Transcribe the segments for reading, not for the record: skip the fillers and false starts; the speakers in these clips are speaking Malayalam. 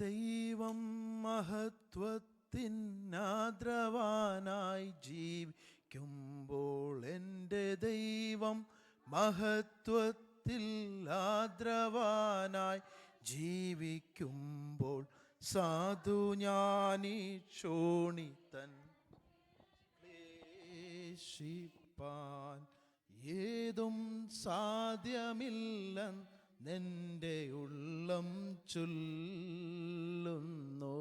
ദൈവം മഹത്വത്തിനാദ്രവാനായി ജീവിക്കുമ്പോൾ, എൻ്റെ ദൈവം മഹത്വത്തിൽ ആദ്രവാനായി ജീവിക്കുമ്പോൾ, സാധു ഞാനീ ക്ഷോണിതൻ ക്ലേശിപ്പാൻ ഏതും സാധ്യമില്ലെന്നെൻ്റെ ഉള്ളം ചൊല്ലുന്നു.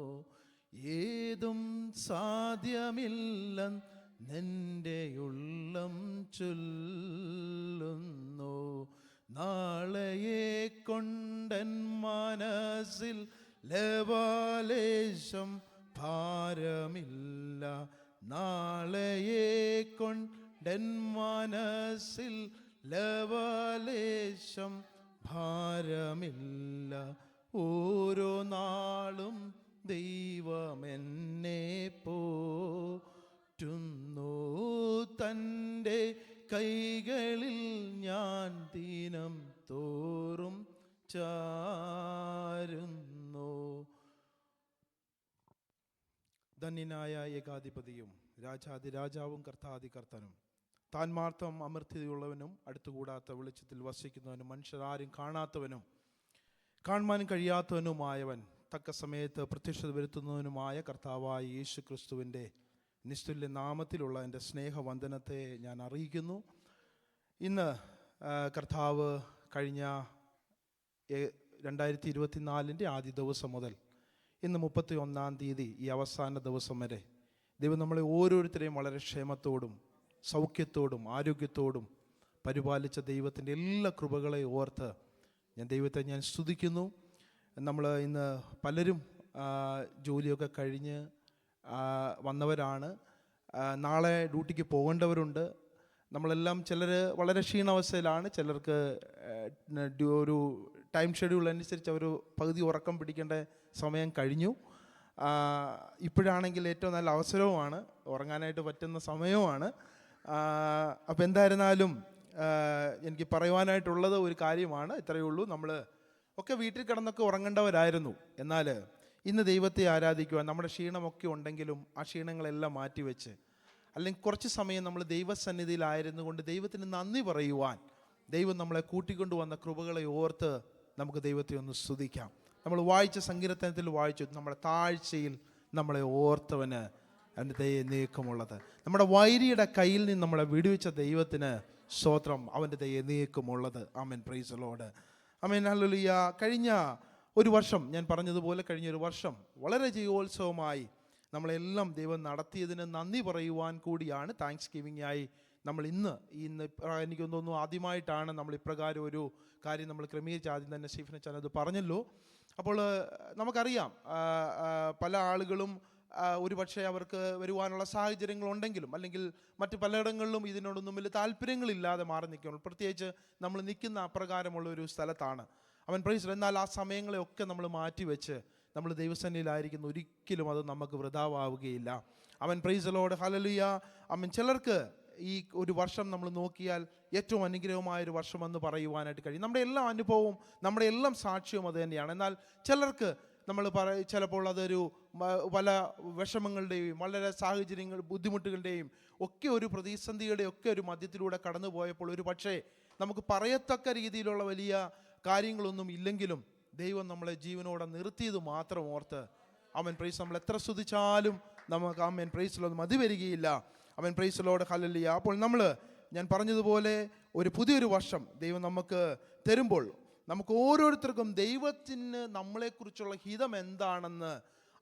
ഏതും സാധ്യമില്ലെന്നെൻ്റെ ഉള്ളം ചൊല്ലുന്നു. നാളെയെ കൊണ്ടൻ മനസ്സിൽ ലവലേശം ഭാരമില്ല. നാളെയെ കൊണ്ടൻ മനസ്സിൽ ലവലേശം ഭാരമില്ല. ഓരോ നാളും ദൈവമെന്നെ പോറ്റുന്നു. തൻ്റെ കൈകളിൽ ഞാൻ ദിനം തോറും ചാരുന്നു. ധന്യനായ ഏകാധിപതിയും രാജാതിരാജാവും കർത്താതികർത്തനും, താൻ മാത്രം അമർത്യതയുള്ളവനും അടുത്തുകൂടാത്ത വെളിച്ചത്തിൽ വസിക്കുന്നവനും മനുഷ്യരാരും കാണാത്തവനും കാണുവാനും കഴിയാത്തവനുമായവൻ, തക്ക സമയത്ത് പ്രത്യക്ഷത വരുത്തുന്നവനുമായ കർത്താവായ യേശു ക്രിസ്തുവിൻ്റെ നിസ്തുല്യ നാമത്തിലുള്ള എൻ്റെ സ്നേഹവന്ദനത്തെ ഞാൻ അറിയിക്കുന്നു. ഇന്ന് കർത്താവ് കഴിഞ്ഞ 2024 ആദ്യ ദിവസം മുതൽ ഇന്ന് 31-ാം തീയതി ഈ അവസാന ദിവസം വരെ ദൈവം നമ്മളെ ഓരോരുത്തരെയും വളരെ ക്ഷേമത്തോടും സൗഖ്യത്തോടും ആരോഗ്യത്തോടും പരിപാലിച്ച ദൈവത്തിൻ്റെ എല്ലാ കൃപകളെ ഓർത്ത് ദൈവത്തെ ഞാൻ സ്തുതിക്കുന്നു. നമ്മൾ ഇന്ന് പലരും ജോലിയൊക്കെ കഴിഞ്ഞ് വന്നവരാണ്. നാളെ ഡ്യൂട്ടിക്ക് പോകേണ്ടവരുണ്ട്. നമ്മളെല്ലാം ചിലർ വളരെ ക്ഷീണാവസ്ഥയിലാണ്. ചിലർക്ക് ഒരു ടൈം ഷെഡ്യൂൾ അനുസരിച്ച് അവർ പകുതി ഉറക്കം പിടിക്കേണ്ട സമയം കഴിഞ്ഞു. ഇപ്പോഴാണെങ്കിൽ ഏറ്റവും നല്ല അവസരവുമാണ്, ഉറങ്ങാനായിട്ട് പറ്റുന്ന സമയവുമാണ്. അപ്പോൾ എന്തായിരുന്നാലും എനിക്ക് പറയുവാനായിട്ടുള്ളത് ഒരു കാര്യമാണ്, ഇത്രയേ ഉള്ളൂ. നമ്മൾ ഒക്കെ വീട്ടിൽ കിടന്നൊക്കെ ഉറങ്ങേണ്ടവരായിരുന്നു. എന്നാൽ ഇന്ന് ദൈവത്തെ ആരാധിക്കുവാൻ നമ്മുടെ ക്ഷീണമൊക്കെ ഉണ്ടെങ്കിലും ആ ക്ഷീണങ്ങളെല്ലാം മാറ്റിവെച്ച്, അല്ലെങ്കിൽ കുറച്ച് സമയം നമ്മൾ ദൈവസന്നിധിയിലായിരുന്നു കൊണ്ട് ദൈവത്തിന് നന്ദി പറയുവാൻ ദൈവം നമ്മളെ കൂട്ടിക്കൊണ്ടു വന്ന കൃപകളെ ഓർത്ത് നമുക്ക് ദൈവത്തെ ഒന്ന് സ്തുതിക്കാം. നമ്മൾ വായിച്ച സങ്കീർത്തനത്തിൽ വായിച്ചു, നമ്മുടെ താഴ്ചയിൽ നമ്മളെ ഓർത്തവന് അവൻ്റെ ദയ നീക്കമുള്ളത്. നമ്മുടെ വൈരിയുടെ കയ്യിൽ നിന്ന് നമ്മളെ വിടുവിച്ച ദൈവത്തിന് സ്തോത്രം, അവൻ്റെ ദയ നീക്കമുള്ളത്. ആമേൻ, പ്രൈസ് ദി ലോർഡ്. ആമേൻ, ഹല്ലേലൂയ. കഴിഞ്ഞ ഒരു വർഷം, ഞാൻ പറഞ്ഞതുപോലെ കഴിഞ്ഞൊരു വർഷം വളരെ ജയോത്സവമായി നമ്മളെല്ലാം ദൈവം നടത്തിയതിന് നന്ദി പറയുവാൻ കൂടിയാണ് താങ്ക്സ് ഗിവിംഗ് ആയി നമ്മൾ ഇന്ന് എനിക്ക് തോന്നുന്നു ആദ്യമായിട്ടാണ് നമ്മൾ ഇപ്രകാരം ഒരു കാര്യം നമ്മൾ ക്രമീകരിച്ച്. ആദ്യം തന്നെ സ്റ്റീഫൻ അത് പറഞ്ഞല്ലോ. അപ്പോൾ നമുക്കറിയാം പല ആളുകളും ഒരു പക്ഷേ അവർക്ക് വരുവാനുള്ള സാഹചര്യങ്ങളുണ്ടെങ്കിലും അല്ലെങ്കിൽ മറ്റ് പലയിടങ്ങളിലും ഇതിനോടൊന്നും വലിയ താല്പര്യങ്ങളില്ലാതെ മാറി നിൽക്കുന്നു. പ്രത്യേകിച്ച് നമ്മൾ നിൽക്കുന്ന അപ്രകാരമുള്ള ഒരു സ്ഥലത്താണ്. അവൻ പ്രൈസ്. എന്നാൽ ആ സമയങ്ങളെയൊക്കെ നമ്മൾ മാറ്റിവെച്ച് നമ്മൾ ദൈവസന്നിധിയിലായിരിക്കുന്നു. ഒരിക്കലും അത് നമുക്ക് വൃഥാവാവുകയില്ല. അവൻ പ്രൈസ് ദി ലോർഡ്, ഹല്ലേലൂയ. അവൻ ചിലർക്ക് ഈ ഒരു വർഷം നമ്മൾ നോക്കിയാൽ ഏറ്റവും അനുഗ്രഹമായൊരു വർഷമെന്ന് പറയുവാനായിട്ട് കഴിയും. നമ്മുടെ എല്ലാ അനുഭവവും നമ്മുടെ എല്ലാം സാക്ഷ്യവും അത് തന്നെയാണ്. എന്നാൽ ചിലർക്ക് നമ്മൾ ചിലപ്പോൾ അതൊരു പല വിഷമങ്ങളുടെയും വളരെ സാഹചര്യങ്ങൾ ബുദ്ധിമുട്ടുകളുടെയും ഒക്കെ ഒരു പ്രതിസന്ധിയുടെ ഒക്കെ ഒരു മധ്യത്തിലൂടെ കടന്നു പോയപ്പോൾ ഒരു പക്ഷേ നമുക്ക് പറയത്തക്ക രീതിയിലുള്ള വലിയ കാര്യങ്ങളൊന്നും ഇല്ലെങ്കിലും ദൈവം നമ്മളെ ജീവനോടെ നിർത്തിയത് മാത്രം ഓർത്ത് അവൻ പ്രൈസ് നമ്മൾ എത്ര സ്തുതിച്ചാലും നമുക്ക് ആമേൻ പ്രൈസിലൊന്നും മതി വരികയില്ല. അവൻ പ്രൈസിലോട് ഹല്ലേലൂയ. അപ്പോൾ ഞാൻ പറഞ്ഞതുപോലെ ഒരു പുതിയൊരു വർഷം ദൈവം നമുക്ക് തരുമ്പോൾ നമുക്ക് ഓരോരുത്തർക്കും ദൈവത്തിന് നമ്മളെക്കുറിച്ചുള്ള ഹിതം എന്താണെന്ന്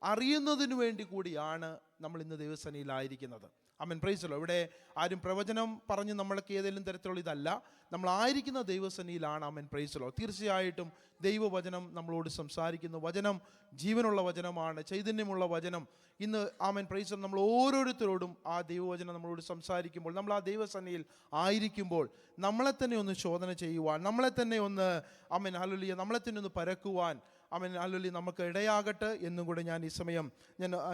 അറിയുന്നതിന് വേണ്ടി കൂടിയാണ് നമ്മൾ ഇന്ന് ദൈവസന്നിധിയിലായിരിക്കുന്നത്. ആമേൻ, പ്രൈസ് ദി ലോർഡ്. ഇവിടെ ആരും പ്രവചനം പറഞ്ഞ് നമ്മൾക്ക് ഏതെങ്കിലും തരത്തിലുള്ള ഇതല്ല, നമ്മളായിരിക്കുന്ന ദൈവസന്നിധിയിലാണ്. ആമേൻ, പ്രൈസ് ദി ലോർഡ്. തീർച്ചയായിട്ടും ദൈവവചനം നമ്മളോട് സംസാരിക്കുന്നു. വചനം ജീവനുള്ള വചനമാണ്, ചൈതന്യമുള്ള വചനം. ഇന്ന് ആമേൻ, പ്രൈസ് ദി ലോർഡ്, നമ്മൾ ഓരോരുത്തരോടും ആ ദൈവവചനം നമ്മളോട് സംസാരിക്കുമ്പോൾ, നമ്മൾ ആ ദൈവസന്നിധിയിൽ ആയിരിക്കുമ്പോൾ നമ്മളെ തന്നെ ഒന്ന് ശോധന ചെയ്യുവാൻ, നമ്മളെ തന്നെ ഒന്ന് ആമേൻ ഹല്ലേലൂയ നമ്മളെ തന്നെ ഒന്ന് പരക്കുവാൻ ആമേൻ ഹല്ലേലൂയ നമുക്ക് ഇടയാകട്ടെ എന്നും കൂടെ ഞാൻ ഈ സമയം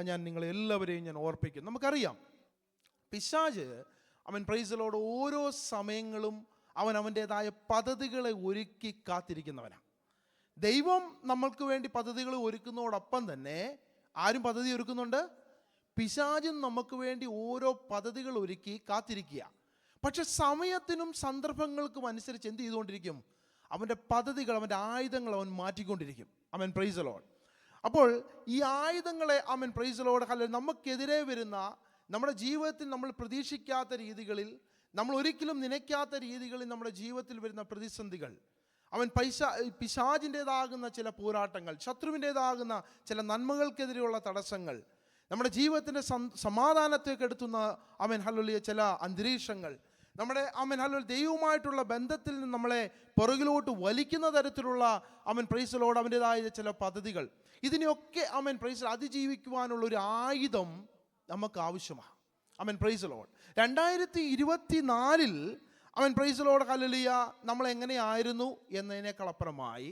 ഞാൻ നിങ്ങളെല്ലാവരെയും ഞാൻ ഓർപ്പിക്കും. നമുക്കറിയാം പിശാച് അവൻ പ്രൈസ് ദി ലോർഡ് ഓരോ സമയങ്ങളും അവൻ്റേതായ പദ്ധതികളെ ഒരുക്കി കാത്തിരിക്കുന്നവനാണ്. ദൈവം നമ്മൾക്ക് വേണ്ടി പദ്ധതികൾ ഒരുക്കുന്നതോടൊപ്പം തന്നെ ആരും പദ്ധതി ഒരുക്കുന്നുണ്ട്? പിശാചും നമുക്ക് വേണ്ടി ഓരോ പദ്ധതികൾ ഒരുക്കി കാത്തിരിക്കുക. പക്ഷെ സമയത്തിനും സന്ദർഭങ്ങൾക്കും അനുസരിച്ച് എന്ത് ചെയ്തുകൊണ്ടിരിക്കും? അവൻ്റെ പദ്ധതികൾ, അവൻ്റെ ആയുധങ്ങൾ അവൻ മാറ്റിക്കൊണ്ടിരിക്കും. ആമേൻ, പ്രൈസ് ദി ലോർഡ്. അപ്പോൾ ഈ ആയുധങ്ങളെ, ആമേൻ, പ്രൈസ് ദി ലോർഡ്, അല്ലെങ്കിൽ നമുക്കെതിരെ വരുന്ന, നമ്മുടെ ജീവിതത്തിൽ നമ്മൾ പ്രതീക്ഷിക്കാത്ത രീതികളിൽ, നമ്മൾ ഒരിക്കലും നനയ്ക്കാത്ത രീതികളിൽ നമ്മുടെ ജീവിതത്തിൽ വരുന്ന പ്രതിസന്ധികൾ, അവൻ പിശാചിൻ്റെതാകുന്ന ചില പോരാട്ടങ്ങൾ, ശത്രുവിൻ്റെതാകുന്ന ചില നന്മകൾക്കെതിരെയുള്ള തടസ്സങ്ങൾ, നമ്മുടെ ജീവിതത്തിൻ്റെ സമാധാനത്തെ കെടുത്തുന്ന, ആമേൻ ഹല്ലേലൂയ, ചില അന്തരീക്ഷങ്ങൾ, നമ്മുടെ ആമേൻ ഹല്ലേലൂയ ദൈവവുമായിട്ടുള്ള ബന്ധത്തിൽ നിന്ന് നമ്മളെ പുറകിലോട്ട് വലിക്കുന്ന തരത്തിലുള്ള, ആമേൻ പ്രൈസ് ദി ലോർഡ്, അവൻ്റെതായ ചില പദ്ധതികൾ, ഇതിനെയൊക്കെ ആമേൻ പ്രൈസ് അതിജീവിക്കുവാനുള്ള ഒരു ആയുധം നമുക്ക് ആവശ്യമാണ്. ആമേൻ പ്രൈസ് ദി ലോർഡ്. 2024 അവൻ പ്രൈസ് ദി ലോർഡ് ഹല്ലേലൂയ നമ്മൾ എങ്ങനെയായിരുന്നു എന്നതിനേക്കാൾ അപ്പുറമായി,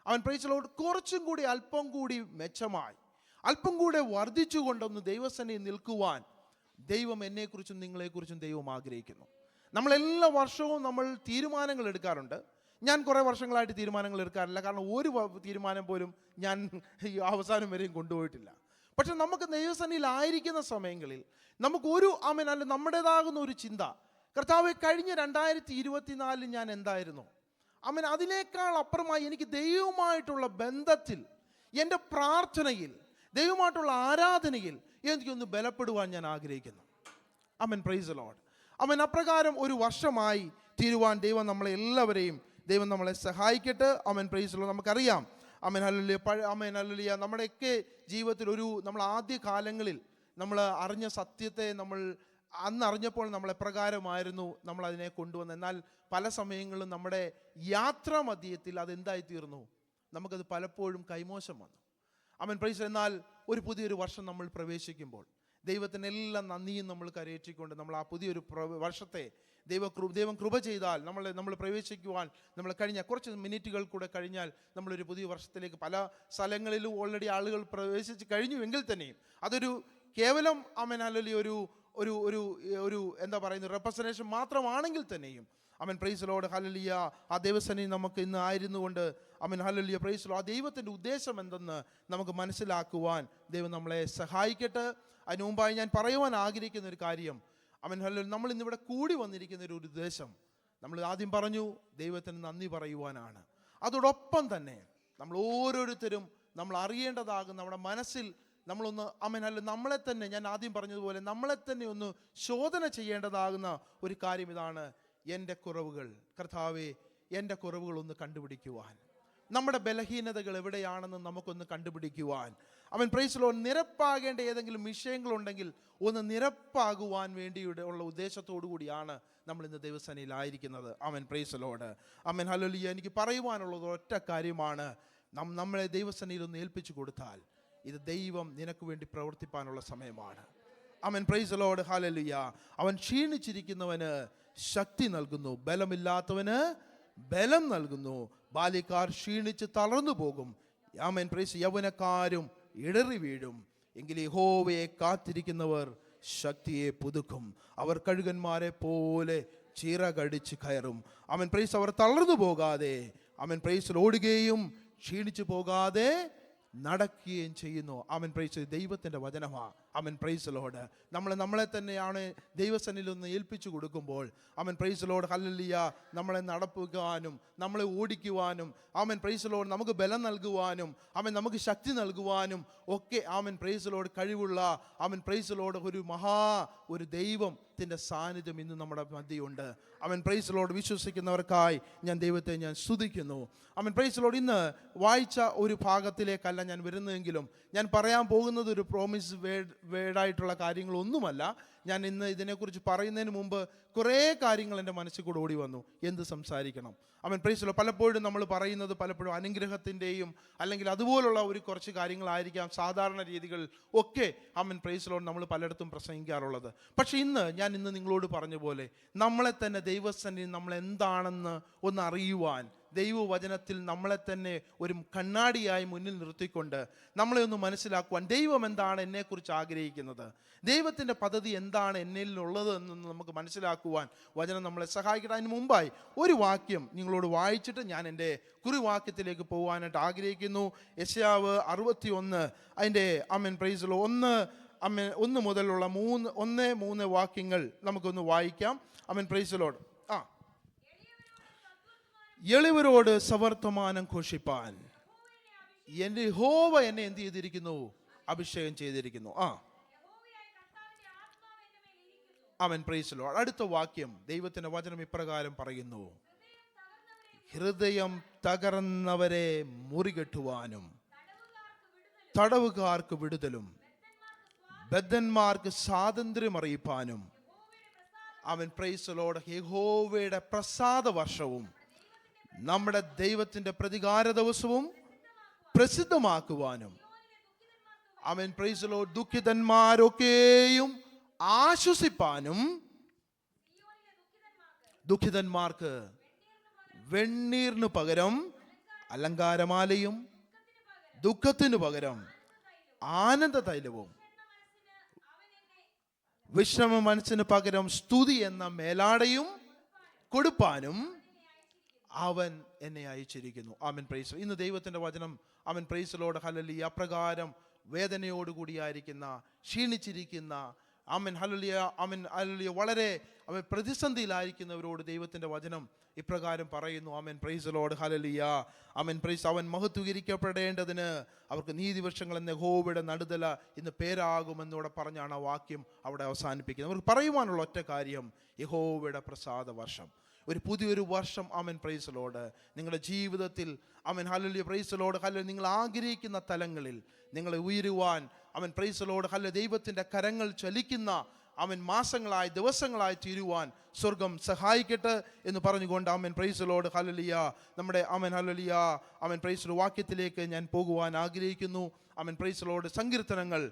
അവൻ പ്രൈസ് ദി ലോർഡ് കുറച്ചും കൂടി, അല്പം കൂടി മെച്ചമായി, അല്പം കൂടെ വർദ്ധിച്ചുകൊണ്ടൊന്ന് ദൈവസന്നിധിയിൽ നിൽക്കുവാൻ ദൈവം എന്നെക്കുറിച്ചും നിങ്ങളെക്കുറിച്ചും ദൈവം ആഗ്രഹിക്കുന്നു. നമ്മളെല്ലാ വർഷവും നമ്മൾ തീരുമാനങ്ങൾ എടുക്കാറുണ്ട്. ഞാൻ കുറേ വർഷങ്ങളായിട്ട് തീരുമാനങ്ങൾ എടുക്കാറില്ല. കാരണം ഒരു തീരുമാനം പോലും ഞാൻ ഈ അവസാനം വരെയും കൊണ്ടുപോയിട്ടില്ല. പക്ഷെ നമുക്ക് ദൈവസന്നിധിയിലായിരിക്കുന്ന സമയങ്ങളിൽ നമുക്കൊരു ആമേൻ അല്ല നമ്മുടേതാകുന്ന ഒരു ചിന്ത, കർത്താവേ കഴിഞ്ഞ 2024 ഞാൻ എന്തായിരുന്നു, ആമേൻ അതിനേക്കാൾ അപ്പുറമായി എനിക്ക് ദൈവവുമായിട്ടുള്ള ബന്ധത്തിൽ, എൻ്റെ പ്രാർത്ഥനയിൽ, ദൈവമായിട്ടുള്ള ആരാധനയിൽ എനിക്കൊന്ന് ബലപ്പെടുവാൻ ഞാൻ ആഗ്രഹിക്കുന്നു. ആമേൻ പ്രൈസ് ദി ലോർഡ്. ആമേൻ അപ്രകാരം ഒരു വർഷമായി തീരുവാൻ ദൈവം നമ്മളെ എല്ലാവരെയും, ദൈവം നമ്മളെ സഹായിക്കട്ടെ. ആമേൻ പ്രൈസ് ദി ലോർഡ്. നമുക്കറിയാം ആമേൻ ഹല്ലേലൂയ, ആമേൻ ഹല്ലേലൂയ, നമ്മുടെയൊക്കെ ജീവിതത്തിൽ നമ്മൾ ആദ്യ കാലങ്ങളിൽ നമ്മൾ അറിഞ്ഞ സത്യത്തെ നമ്മൾ അന്ന് അറിഞ്ഞപ്പോൾ നമ്മൾ എപ്രകാരമായിരുന്നു നമ്മൾ അതിനെ കൊണ്ടുവന്നത്. എന്നാൽ പല സമയങ്ങളിലും നമ്മുടെ യാത്രാ മധ്യത്തിൽ അതെന്തായിത്തീർന്നു, നമുക്കത് പലപ്പോഴും കൈമോശം വന്നു. ആമേൻ പ്രൈസ്. എന്നാൽ ഒരു പുതിയൊരു വർഷം നമ്മൾ പ്രവേശിക്കുമ്പോൾ ദൈവത്തിനെല്ലാം നന്ദിയും നമ്മൾ കരയേറ്റിക്കൊണ്ട് നമ്മൾ ആ പുതിയൊരു വർഷത്തെ ദൈവം കൃപ ചെയ്താൽ നമ്മൾ പ്രവേശിക്കുവാൻ നമ്മൾ കഴിഞ്ഞ കുറച്ച് മിനിറ്റുകൾ കൂടെ കഴിഞ്ഞാൽ നമ്മളൊരു പുതിയ വർഷത്തിലേക്ക് പല സ്ഥലങ്ങളിലും ഓൾറെഡി ആളുകൾ പ്രവേശിച്ച് കഴിഞ്ഞുവെങ്കിൽ തന്നെയും അതൊരു കേവലം ആമേൻ ഹല്ലേലൂയ ഒരു എന്താ പറയുന്നത് റെപ്രസെൻറ്റേഷൻ മാത്രമാണെങ്കിൽ തന്നെയും ആമേൻ പ്രൈസ് ദി ലോർഡ് ഹല്ലേലൂയ, ആ ദൈവസന്നിധി നമുക്ക് ഇന്ന് ആയിരുന്നുകൊണ്ട് ആമേൻ ഹല്ലേലൂയ പ്രൈസ് ദി ലോർഡ്, ആ ദൈവത്തിൻ്റെ ഉദ്ദേശം എന്തെന്ന് നമുക്ക് മനസ്സിലാക്കുവാൻ ദൈവം നമ്മളെ സഹായിക്കട്ടെ. അതിന് മുമ്പായി ഞാൻ പറയുവാൻ ആഗ്രഹിക്കുന്ന ഒരു കാര്യം, ആമേൻ ഹല്ലേലൂയ, നമ്മൾ ഇന്നിവിടെ കൂടി വന്നിരിക്കുന്ന ഒരു ഉദ്ദേശം, നമ്മൾ ആദ്യം പറഞ്ഞു ദൈവത്തിന് നന്ദി പറയുവാനാണ്. അതോടൊപ്പം തന്നെ നമ്മൾ ഓരോരുത്തരും നമ്മൾ അറിയേണ്ടതാകുന്ന നമ്മുടെ മനസ്സിൽ നമ്മളൊന്ന് ആമേൻ ഹല്ലേലൂയ നമ്മളെ തന്നെ, ഞാൻ ആദ്യം പറഞ്ഞതുപോലെ നമ്മളെ തന്നെ ഒന്ന് ശോധന ചെയ്യേണ്ടതാകുന്ന ഒരു കാര്യം ഇതാണ്. എൻ്റെ കുറവുകൾ, കർത്താവേ എൻ്റെ കുറവുകൾ ഒന്ന് കണ്ടുപിടിക്കുവാൻ, നമ്മുടെ ബലഹീനതകൾ എവിടെയാണെന്ന് നമുക്കൊന്ന് കണ്ടുപിടിക്കുവാൻ, ആമേൻ പ്രൈസ് ദി ലോർഡ്, നിരപ്പാകേണ്ട ഏതെങ്കിലും വിഷയങ്ങളുണ്ടെങ്കിൽ ഒന്ന് നിരപ്പാകുവാൻ വേണ്ടിയുടെ ഉള്ള ഉദ്ദേശത്തോടു കൂടിയാണ് നമ്മൾ ഇന്ന് ദൈവസന്നിധിയിലായിരിക്കുന്നത്. ആമേൻ പ്രൈസ് ദി ലോർഡ്. ആമേൻ ഹല്ലേലൂയ. എനിക്ക് പറയുവാനുള്ളത് ഒറ്റ കാര്യമാണ്, നമ്മളെ ദൈവസന്നിധിയിൽ ഒന്ന് ഏൽപ്പിച്ചു കൊടുത്താൽ ഇത് ദൈവം നിനക്ക് വേണ്ടി പ്രവർത്തിപ്പാനുള്ള സമയമാണ്. ആമേൻ പ്രൈസ് ദി ലോർഡ് ഹല്ലേലൂയ. അവൻ ക്ഷീണിച്ചിരിക്കുന്നവന് ശക്തി നൽകുന്നു, ബലമില്ലാത്തവന് ബലം നൽകുന്നു. ബാല്യക്കാർ ക്ഷീണിച്ച് തളർന്നു പോകും, ആമേൻ പ്രൈസ്, യൗവനക്കാരും ഇടറി വീഴും. എങ്കിൽ യഹോവയെ കാത്തിരിക്കുന്നവർ ശക്തിയെ പുതുക്കും, അവർ കഴുകന്മാരെ പോലെ ചിറകടിച്ച് കയറും. ആമേൻ പ്രൈസ്. അവർ തളർന്നു പോകാതെ, ആമേൻ പ്രൈസ്, ഓടുകയും ക്ഷീണിച്ചു പോകാതെ നടക്കുകയും ചെയ്യുന്നു. ആമേൻ പ്രൈസ്. ദൈവത്തിൻ്റെ വചനമാണ്. ആമേൻ പ്രൈസ് ലോർഡ്. നമ്മളെ തന്നെയാണ് ദൈവസന്നിധിയിൽ ഒന്ന് ഏൽപ്പിച്ചു കൊടുക്കുമ്പോൾ ആമേൻ പ്രൈസ് ലോർഡ് ഹല്ലേലൂയ നമ്മളെ നടപ്പിക്കുവാനും നമ്മളെ ഓടിക്കുവാനും ആമേൻ പ്രൈസ് ലോർഡ് നമുക്ക് ബലം നൽകുവാനും ആമേൻ നമുക്ക് ശക്തി നൽകുവാനും ഒക്കെ ആമേൻ പ്രൈസ് ലോർഡ് കഴിവുള്ള ആമേൻ പ്രൈസ് ലോർഡ് ഒരു ദൈവത്തിൻ്റെ സാന്നിധ്യം ഇന്ന് നമ്മുടെ മധ്യയുണ്ട്. ആമേൻ പ്രൈസ് ലോർഡ്. വിശ്വസിക്കുന്നവർക്കായി ഞാൻ ദൈവത്തെ ഞാൻ സ്തുതിക്കുന്നു. ആമേൻ പ്രൈസ് ലോർഡ്. ഇന്ന് വായിച്ച ഒരു ഭാഗത്തിലേക്കല്ല ഞാൻ വരുന്നതെങ്കിലും ഞാൻ പറയാൻ പോകുന്നത് ഒരു പ്രോമിസ് വേർഡായിട്ടുള്ള കാര്യങ്ങളൊന്നുമല്ല. ഞാൻ ഇന്ന് ഇതിനെക്കുറിച്ച് പറയുന്നതിന് മുമ്പ് കുറേ കാര്യങ്ങൾ എൻ്റെ മനസ്സിൽ കൂടെ ഓടി വന്നു. എന്ത് സംസാരിക്കണം? ആമേൻ പ്രൈസ് ലോർഡ്. പലപ്പോഴും നമ്മൾ പറയുന്നത് പലപ്പോഴും അനുഗ്രഹത്തിൻ്റെയും അല്ലെങ്കിൽ അതുപോലുള്ള ഒരു കുറച്ച് കാര്യങ്ങളായിരിക്കാം, സാധാരണ രീതികൾ ഒക്കെ ആമേൻ പ്രൈസ് ലോർഡ് നമ്മൾ പലയിടത്തും പ്രസംഗിക്കാറുള്ളത്. പക്ഷേ ഇന്ന് നിങ്ങളോട് പറഞ്ഞ പോലെ നമ്മളെ തന്നെ ദൈവസന്നിധി നമ്മൾ എന്താണെന്ന് ഒന്ന് അറിയുവാൻ ദൈവവചനത്തിൽ നമ്മളെ തന്നെ ഒരു കണ്ണാടിയായി മുന്നിൽ നിർത്തിക്കൊണ്ട് നമ്മളെ ഒന്ന് മനസ്സിലാക്കുവാൻ ദൈവം എന്താണ് എന്നെക്കുറിച്ച് ആഗ്രഹിക്കുന്നത്, ദൈവത്തിൻ്റെ പദ്ധതി എന്താണ് എന്നിലുള്ളത് എന്നൊന്ന് നമുക്ക് മനസ്സിലാക്കുവാൻ വചനം നമ്മളെ സഹായിക്കട്ടെ. അതിന് മുമ്പായി ഒരു വാക്യം നിങ്ങളോട് വായിച്ചിട്ട് ഞാൻ എൻ്റെ കുറിവാക്യത്തിലേക്ക് പോകാനായിട്ട് ആഗ്രഹിക്കുന്നു. യെശയ്യാവ് 61 അതിൻ്റെ ആമേൻ പ്രൈസ് ദി ലോർഡ് 1 മുതലുള്ള 1-3 വാക്യങ്ങൾ നമുക്കൊന്ന് വായിക്കാം. ആമേൻ പ്രൈസ് ദി ലോർഡ്. എളിയവരോട് സവർത്തമാനം ഘോഷിപ്പാൻ എൻ്റെ യഹോവ എന്നെ എന്ത് ചെയ്തിരിക്കുന്നു? അഭിഷേകം ചെയ്തിരിക്കുന്നു. ആമേൻ പ്രൈസ് ദി ലോർഡ്. അടുത്ത വാക്യം ദൈവത്തിന്റെ വചനം ഇപ്രകാരം പറയുന്നു: ഹൃദയം തകർന്നവരെ മുറികെട്ടുവാനും തടവുകാർക്ക് വിടുതലും ബദ്ധന്മാർക്ക് സ്വാതന്ത്ര്യം അറിയിപ്പാനും ആമേൻ പ്രൈസ് ദി ലോർഡ് യഹോവയുടെ പ്രസാദ വർഷവും നമ്മുടെ ദൈവത്തിന്റെ പ്രതികാര ദിവസവും പ്രസിദ്ധമാക്കുവാനും ആമേൻ പ്രൈസ് ദി ലോർഡ് ദുഃഖിതന്മാരൊക്കെയും ആശ്വസിപ്പാനും ദുഃഖിതന്മാർക്ക് വെണ്ണീറിന് പകരം അലങ്കാരമാലയും ദുഃഖത്തിന് പകരം ആനന്ദ തൈലവും വിശ്രമ മനസ്സിന് പകരം സ്തുതി എന്ന മേലാടയും കൊടുപ്പാനും അവൻ എന്നെ അയച്ചിരിക്കുന്നു. ആമേൻ പ്രൈസ്. ഇന്ന് ദൈവത്തിന്റെ വചനം ആമേൻ പ്രൈസ് ദി ലോർഡ് ഹല്ലേലൂയ അപ്രകാരം വേദനയോടുകൂടിയായിരിക്കുന്ന, ക്ഷീണിച്ചിരിക്കുന്ന, ആമേൻ ഹല്ലേലൂയ ആമേൻ ഹല്ലേലൂയ വളരെ പ്രതിസന്ധിയിലായിരിക്കുന്നവരോട് ദൈവത്തിന്റെ വചനം ഇപ്രകാരം പറയുന്നു. ആമേൻ പ്രൈസ് ദി ലോർഡ് ഹല്ലേലൂയ ആമേൻ പ്രൈസ്. അവൻ മഹത്വീകരിക്കപ്പെടേണ്ടതിന് അവർക്ക് നീതിവൃക്ഷങ്ങൾ എന്ന യഹോവയുടെ നടുതല ഇന്ന് പേരാകുമെന്നൂടെ പറഞ്ഞാണ് ആ വാക്യം അവിടെ അവസാനിപ്പിക്കുന്നത്. അവർക്ക് പറയുവാനുള്ള ഒറ്റ കാര്യം, യഹോവയുടെ പ്രസാദ വർഷം, ഒരു പുതിയൊരു വർഷം. ആമേൻ പ്രൈസ് ദി ലോർഡ് നിങ്ങളുടെ ജീവിതത്തിൽ ആമേൻ ഹല്ലേലൂയ പ്രൈസ് ദി ലോർഡ് ഹല്ലേലൂയ നിങ്ങൾ ആഗ്രഹിക്കുന്ന തലങ്ങളിൽ നിങ്ങളെ ഉയരുവാൻ ആമേൻ പ്രൈസ് ദി ലോർഡ് ഹല്ലേലൂയ ദൈവത്തിന്റെ കരങ്ങൾ ചലിക്കുന്ന ആമേൻ മാസങ്ങളായി ദിവസങ്ങളായി തീരുവാൻ സ്വർഗം സഹായിക്കട്ടെ എന്ന് പറഞ്ഞുകൊണ്ട് ആമേൻ പ്രൈസ് ദി ലോർഡ് ഹല്ലേലൂയ നമ്മുടെ ആമേൻ ഹല്ലേലൂയ ആമേൻ പ്രൈസ് ദി ലോർഡ് വാക്യത്തിലേക്ക് ഞാൻ പോകുവാൻ ആഗ്രഹിക്കുന്നു. ആമേൻ പ്രൈസ് ദി ലോർഡ് സങ്കീർത്തനങ്ങൾ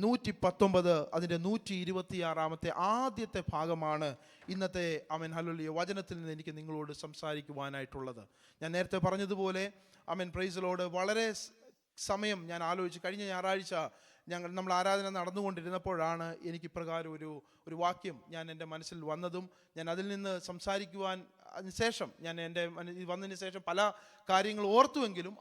119 അതിൻ്റെ 126 ആദ്യത്തെ ഭാഗമാണ് ഇന്നത്തെ ആമേൻ ഹല്ലേലൂയ വചനത്തിൽ നിന്ന് എനിക്ക് നിങ്ങളോട് സംസാരിക്കുവാനായിട്ടുള്ളത്. ഞാൻ നേരത്തെ പറഞ്ഞതുപോലെ ആമേൻ പ്രൈസ് ദി ലോർഡ് വളരെ സമയം ഞാൻ ആലോചിച്ച് കഴിഞ്ഞ ഞായറാഴ്ച നമ്മൾ ആരാധന നടന്നുകൊണ്ടിരുന്നപ്പോഴാണ് എനിക്ക് ഇപ്രകാരം ഒരു വാക്യം ഞാൻ എൻ്റെ മനസ്സിൽ വന്നതും ഞാൻ അതിൽ നിന്ന് സംസാരിക്കുവാൻ ശേഷം ഞാൻ എൻ്റെ വന്നതിന് ശേഷം പല കാര്യങ്ങൾ ഓർത്തുവെങ്കിലും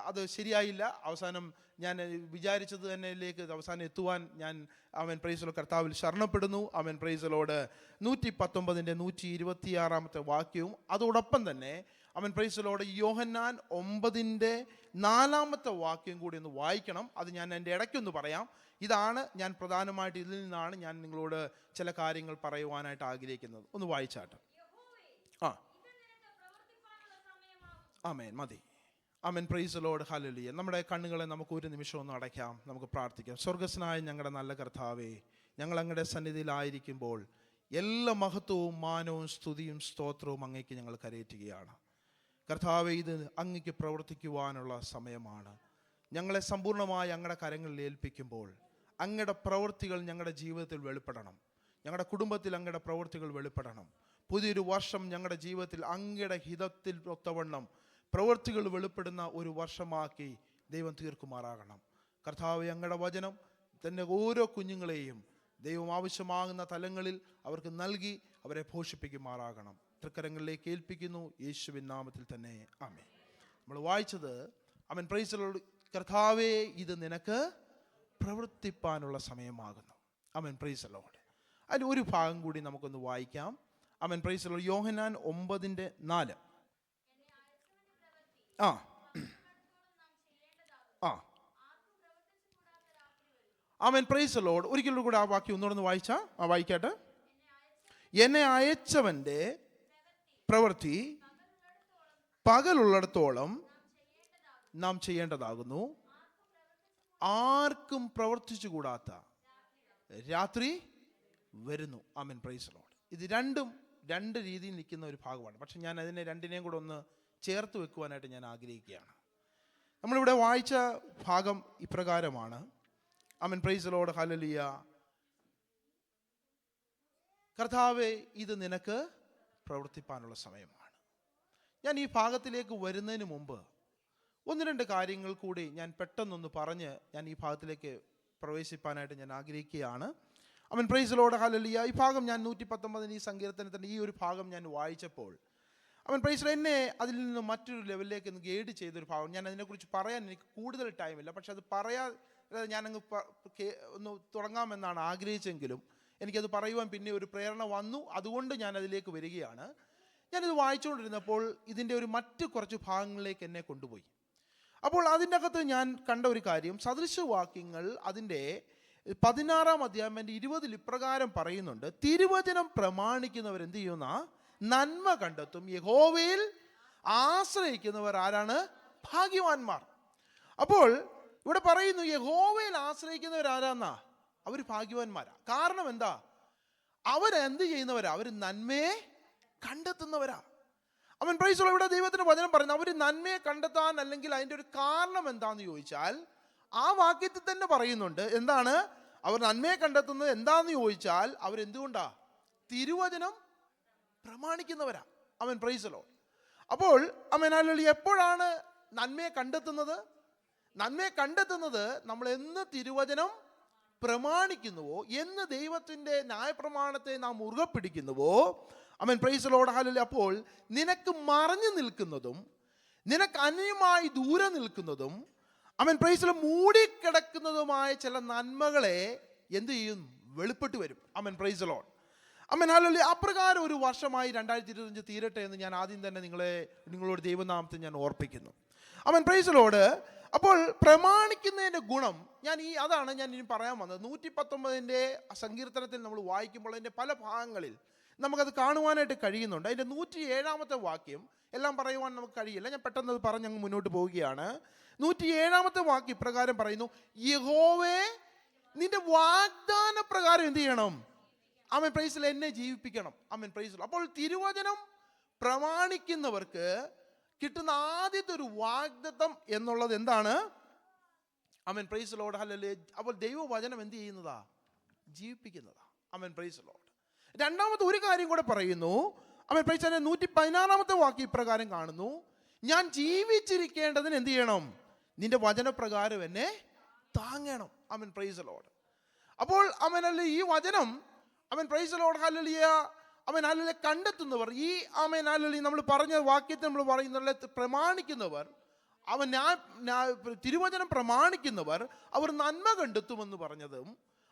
അത് ശരിയായില്ല. അവസാനം ഞാൻ വിചാരിച്ചത് തന്നെയിലേക്ക് അവസാനം എത്തുവാൻ ഞാൻ ആമേൻ പ്രൈസ് ദി ലോർഡ് കർത്താവിൽ ശരണപ്പെടുന്നു. ആമേൻ പ്രൈസ് ദി ലോർഡ് 119 126 വാക്യവും അതോടൊപ്പം തന്നെ ആമേൻ പ്രൈസ് ദി ലോർഡ് യോഹന്നാൻ 9:4 വാക്യം കൂടി ഒന്ന് വായിക്കണം. അത് ഞാൻ എൻ്റെ ഇടയ്ക്കൊന്ന് പറയാം. ഇതാണ് ഞാൻ പ്രധാനമായിട്ട് ഇതിൽ നിന്നാണ് ഞാൻ നിങ്ങളോട് ചില കാര്യങ്ങൾ പറയുവാനായിട്ട് ആഗ്രഹിക്കുന്നത്. ഒന്ന് വായിച്ചാട്ടെ. ആമേൻ മതി. ആമേൻ പ്രൈസ് ദി ലോർഡ് ഹല്ലേലൂയ. നമ്മുടെ കണ്ണുകളെ നമുക്ക് ഒരു നിമിഷം ഒന്ന് അടയ്ക്കാം, നമുക്ക് പ്രാർത്ഥിക്കാം. സ്വർഗ്ഗസ്നായ ഞങ്ങളുടെ നല്ല കർത്താവേ, ഞങ്ങൾ അങ്ങയുടെ സന്നിധിയിലായിരിക്കുമ്പോൾ എല്ലാ മഹത്വവും മാനവും സ്തുതിയും സ്തോത്രവും അങ്ങേക്ക് ഞങ്ങൾ കരയേറ്റുകയാണ്. കർത്താവേ, ഇത് അങ്ങേക്ക് പ്രവർത്തിക്കുവാനുള്ള സമയമാണ്. ഞങ്ങളെ സമ്പൂർണ്ണമായി അങ്ങയുടെ കരങ്ങളിൽ ഏൽപ്പിക്കുമ്പോൾ അങ്ങയുടെ പ്രവൃത്തികൾ ഞങ്ങളുടെ ജീവിതത്തിൽ വെളിപ്പെടണം. ഞങ്ങളുടെ കുടുംബത്തിൽ അങ്ങയുടെ പ്രവൃത്തികൾ വെളിപ്പെടണം. പുതിയൊരു വർഷം ഞങ്ങളുടെ ജീവിതത്തിൽ അങ്ങയുടെ ഹിതത്തിൽ ഒത്തവണ്ണം പ്രവൃത്തികൾ വെളിപ്പെടുന്ന ഒരു വർഷമാക്കി ദൈവം തീർക്കുമാറാകണം. കർത്താവേ, അങ്ങയുടെ വചനം തന്നെ ഓരോ കുഞ്ഞുങ്ങളെയും ദൈവം ആവശ്യമാകുന്ന തലങ്ങളിൽ അവർക്ക് നൽകി അവരെ പോഷിപ്പിക്കുമാറാകണം. തൃക്കരങ്ങളിലേക്ക് ഏൽപ്പിക്കുന്നു, യേശുവിൻ നാമത്തിൽ തന്നെ ആമേൻ. നമ്മൾ വായിച്ചത് ആമേൻ പ്രൈസ് ദി ലോർഡ് കർത്താവേ, ഇത് നിനക്ക് പ്രവർത്തിപ്പാനുള്ള സമയമാകുന്നു. ആമേൻ പ്രൈസ് ദി ലോർഡ്. അതിൽ ഒരു ഭാഗം കൂടി നമുക്കൊന്ന് വായിക്കാം. ആമേൻ പ്രൈസ് ദി ലോർഡ് യോഹന്നാൻ 9:4. ആമേൻ പ്രൈസ് ദി ലോർഡ്. ഒരിക്കലും കൂടെ ആ വാക്യം ഒന്നുകൂടെ വായിക്കട്ടെ. എന്നെ അയച്ചവന്റെ പ്രവൃത്തി പകലുള്ളിടത്തോളം നാം ചെയ്യേണ്ടതാകുന്നു. ആർക്കും പ്രവർത്തിച്ചു കൂടാത്ത രാത്രി വരുന്നു. ആമേൻ പ്രൈസ് ദി ലോർഡ്. ഇത് രണ്ട് രീതിയിൽ നിൽക്കുന്ന ഒരു ഭാഗമാണ്. പക്ഷെ ഞാൻ അതിനെ രണ്ടിനെയും കൂടെ ഒന്ന് ചേർത്ത് വെക്കുവാനായിട്ട് ഞാൻ ആഗ്രഹിക്കുകയാണ്. നമ്മളിവിടെ വായിച്ച ഭാഗം ഇപ്രകാരമാണ്. ആമേൻ പ്രൈസ് ദി ലോർഡ് ഹല്ലേലൂയ. കർത്താവേ, ഇത് നിനക്ക് പ്രവർത്തിപ്പാനുള്ള സമയമാണ്. ഞാൻ ഈ ഭാഗത്തിലേക്ക് വരുന്നതിന് മുമ്പ് ഒന്ന് രണ്ട് കാര്യങ്ങൾ കൂടി ഞാൻ പെട്ടെന്നൊന്ന് പറഞ്ഞ് ഞാൻ ഈ ഭാഗത്തിലേക്ക് പ്രവേശിപ്പാനായിട്ട് ഞാൻ ആഗ്രഹിക്കുകയാണ്. അവൻ പ്രൈസ് ദി ലോർഡ്, ഹല്ലേലൂയ. ഈ ഭാഗം ഞാൻ 119 ഈ സങ്കീർത്തനത്തിൻ്റെ ഈ ഒരു ഭാഗം ഞാൻ വായിച്ചപ്പോൾ അവൻ പ്രൈസ് എന്നെ അതിൽ നിന്ന് മറ്റൊരു ലെവലിലേക്ക് ഒന്ന് ഗൈഡ് ചെയ്തൊരു ഭാഗം. ഞാൻ അതിനെക്കുറിച്ച് പറയാൻ എനിക്ക് കൂടുതൽ ടൈമില്ല, പക്ഷെ അത് പറയാതെ ഞാനങ്ങ് ഒന്ന് തുടങ്ങാമെന്നാണ് ആഗ്രഹിച്ചെങ്കിലും എനിക്കത് പറയുവാൻ പിന്നെ ഒരു പ്രേരണ വന്നു. അതുകൊണ്ട് ഞാൻ അതിലേക്ക് വരികയാണ്. ഞാനിത് വായിച്ചുകൊണ്ടിരുന്നപ്പോൾ ഇതിൻ്റെ ഒരു മറ്റ് കുറച്ച് ഭാഗങ്ങളിലേക്ക് എന്നെ കൊണ്ടുപോയി. അപ്പോൾ അതിൻ്റെ അകത്ത് ഞാൻ കണ്ട ഒരു കാര്യം, സദൃശവാക്യങ്ങൾ അതിൻ്റെ 16-ാം അധ്യായം 20 ഇപ്രകാരം പറയുന്നുണ്ട്: തിരുവചനം പ്രമാണിക്കുന്നവർ എന്ത് ചെയ്യുന്ന നന്മ കണ്ടെത്തും, യഹോവയിൽ ആശ്രയിക്കുന്നവർ ആരാണ്? ഭാഗ്യവാന്മാർ. അപ്പോൾ ഇവിടെ പറയുന്നു യഹോവയിൽ ആശ്രയിക്കുന്നവർ ആരാന്നാ? അവർ ഭാഗ്യവാന്മാരാ. കാരണം എന്താ? അവരെന്ത് ചെയ്യുന്നവരാ? അവർ നന്മയെ കണ്ടെത്തുന്നവരാ. അവൻ പ്രൈസ് ദി ലോർഡ്. ഇവിടെ ദൈവത്തിന്റെ വചനം പറയുന്നത് അവർ നന്മയെ കണ്ടെത്താൻ, അല്ലെങ്കിൽ അതിൻ്റെ ഒരു കാരണം എന്താന്ന് ചോദിച്ചാൽ ആ വാക്യത്തിൽ തന്നെ പറയുന്നുണ്ട്. എന്താണ് അവർ നന്മയെ കണ്ടെത്തുന്നത് എന്താന്ന് ചോദിച്ചാൽ അവരെന്തുകൊണ്ടാ? തിരുവചനം പ്രമാണിക്കുന്നവരാ. അവൻ പ്രൈസ് ദി ലോർഡ്. അപ്പോൾ അവൻ എപ്പോഴാണ് നന്മയെ കണ്ടെത്തുന്നത്? നന്മയെ കണ്ടെത്തുന്നത് നമ്മൾ എന്ന് തിരുവചനം പ്രമാണിക്കുന്നുവോ, എന്ന് ദൈവത്തിൻ്റെ ന്യായപ്രമാണത്തെ നാം മുറുകെ പിടിക്കുന്നുവോ, അവൻ പ്രൈസ് ദി ലോർഡ്, ഹല്ലേലൂയ. അപ്പോൾ നിനക്ക് മറഞ്ഞു നിൽക്കുന്നതും നിനക്ക് അന്യമായി ദൂരെ നിൽക്കുന്നതും അവൻ പ്രൈസ് ദി ലോർഡ് മൂടിക്കിടക്കുന്നതുമായ ചില നന്മകളെ എന്ത് ചെയ്യും? വെളിപ്പെട്ട് വരും. അവൻ praise the Lord. Amman hallelujah. അപ്രകാരം ഒരു വർഷമായി 2025 തീരട്ടെ എന്ന് ഞാൻ ആദ്യം തന്നെ നിങ്ങളോട് ദൈവനാമത്തിൽ ഞാൻ ഓർപ്പിക്കുന്നു. അവൻ പ്രൈസ് ദി ലോർഡ്. അപ്പോൾ പ്രമാണിക്കുന്നതിൻ്റെ ഗുണം അതാണ് ഞാൻ ഇനി പറയാൻ വന്നത്. 119 സങ്കീർത്തനത്തിൽ നമ്മൾ വായിക്കുമ്പോൾ അതിൻ്റെ പല ഭാഗങ്ങളിൽ നമുക്കത് കാണുവാനായിട്ട് കഴിയുന്നുണ്ട്. അതിൻ്റെ 107-ാമത്തെ വാക്യം എല്ലാം പറയുവാൻ നമുക്ക് കഴിയില്ല, ഞാൻ പെട്ടെന്ന് അത് പറഞ്ഞ് അങ്ങ് മുന്നോട്ട് പോവുകയാണ്. 107-ാമത്തെ വാക്യം ഇപ്രകാരം പറയുന്നു: യഹോവേ, നിന്റെ വാഗ്ദാന പ്രകാരം എന്ത് ചെയ്യണം? ആമേൻ പ്രൈസ് ദി, എന്നെ ജീവിപ്പിക്കണം. ആമേൻ പ്രൈസ് ദി. അപ്പോൾ തിരുവചനം പ്രമാണിക്കുന്നവർക്ക് കിട്ടുന്ന ആദ്യത്തെ ഒരു വാഗ്ദത്തം എന്നുള്ളത് എന്താണ്? ആമേൻ പ്രൈസ് ദി ലോർഡ്, ഹല്ലേലൂയ. അപ്പോൾ ദൈവവചനം എന്ത് ചെയ്യുന്നതാ? ജീവിപ്പിക്കുന്നതാ. ആമേൻ പ്രൈസ് ദി ലോർഡ്. രണ്ടാമത്തെ ഒരു കാര്യം കൂടെ പറയുന്നു. ആമേൻ പ്രൈസ് ദി. 114-ാമത്തെ വാക്യം ഇപ്രകാരം കാണുന്നു: ഞാൻ ജീവിച്ചിരിക്കേണ്ടതിന് എന്ത് ചെയ്യണം? നിന്റെ വചനപ്രകാരം എന്നെ താങ്ങണം. ആമേൻ പ്രൈസ് ദി ലോർഡ്. അപ്പോൾ ആമേൻ ഈ വചനം അവൻ പ്രൈസ് ദി ലോർഡ്, ഹല്ലേലൂയ, അവൻ ഹല്ലേലൂയ കണ്ടെത്തുന്നവർ, ഈ ആമേൻ ഹല്ലേലൂയ നമ്മൾ പറഞ്ഞ വാക്യത്തിൽ നമ്മൾ പറയുന്ന പ്രമാണിക്കുന്നവർ, അവൻ തിരുവചനം പ്രമാണിക്കുന്നവർ അവർ നന്മ കണ്ടെത്തുമെന്ന് പറഞ്ഞതും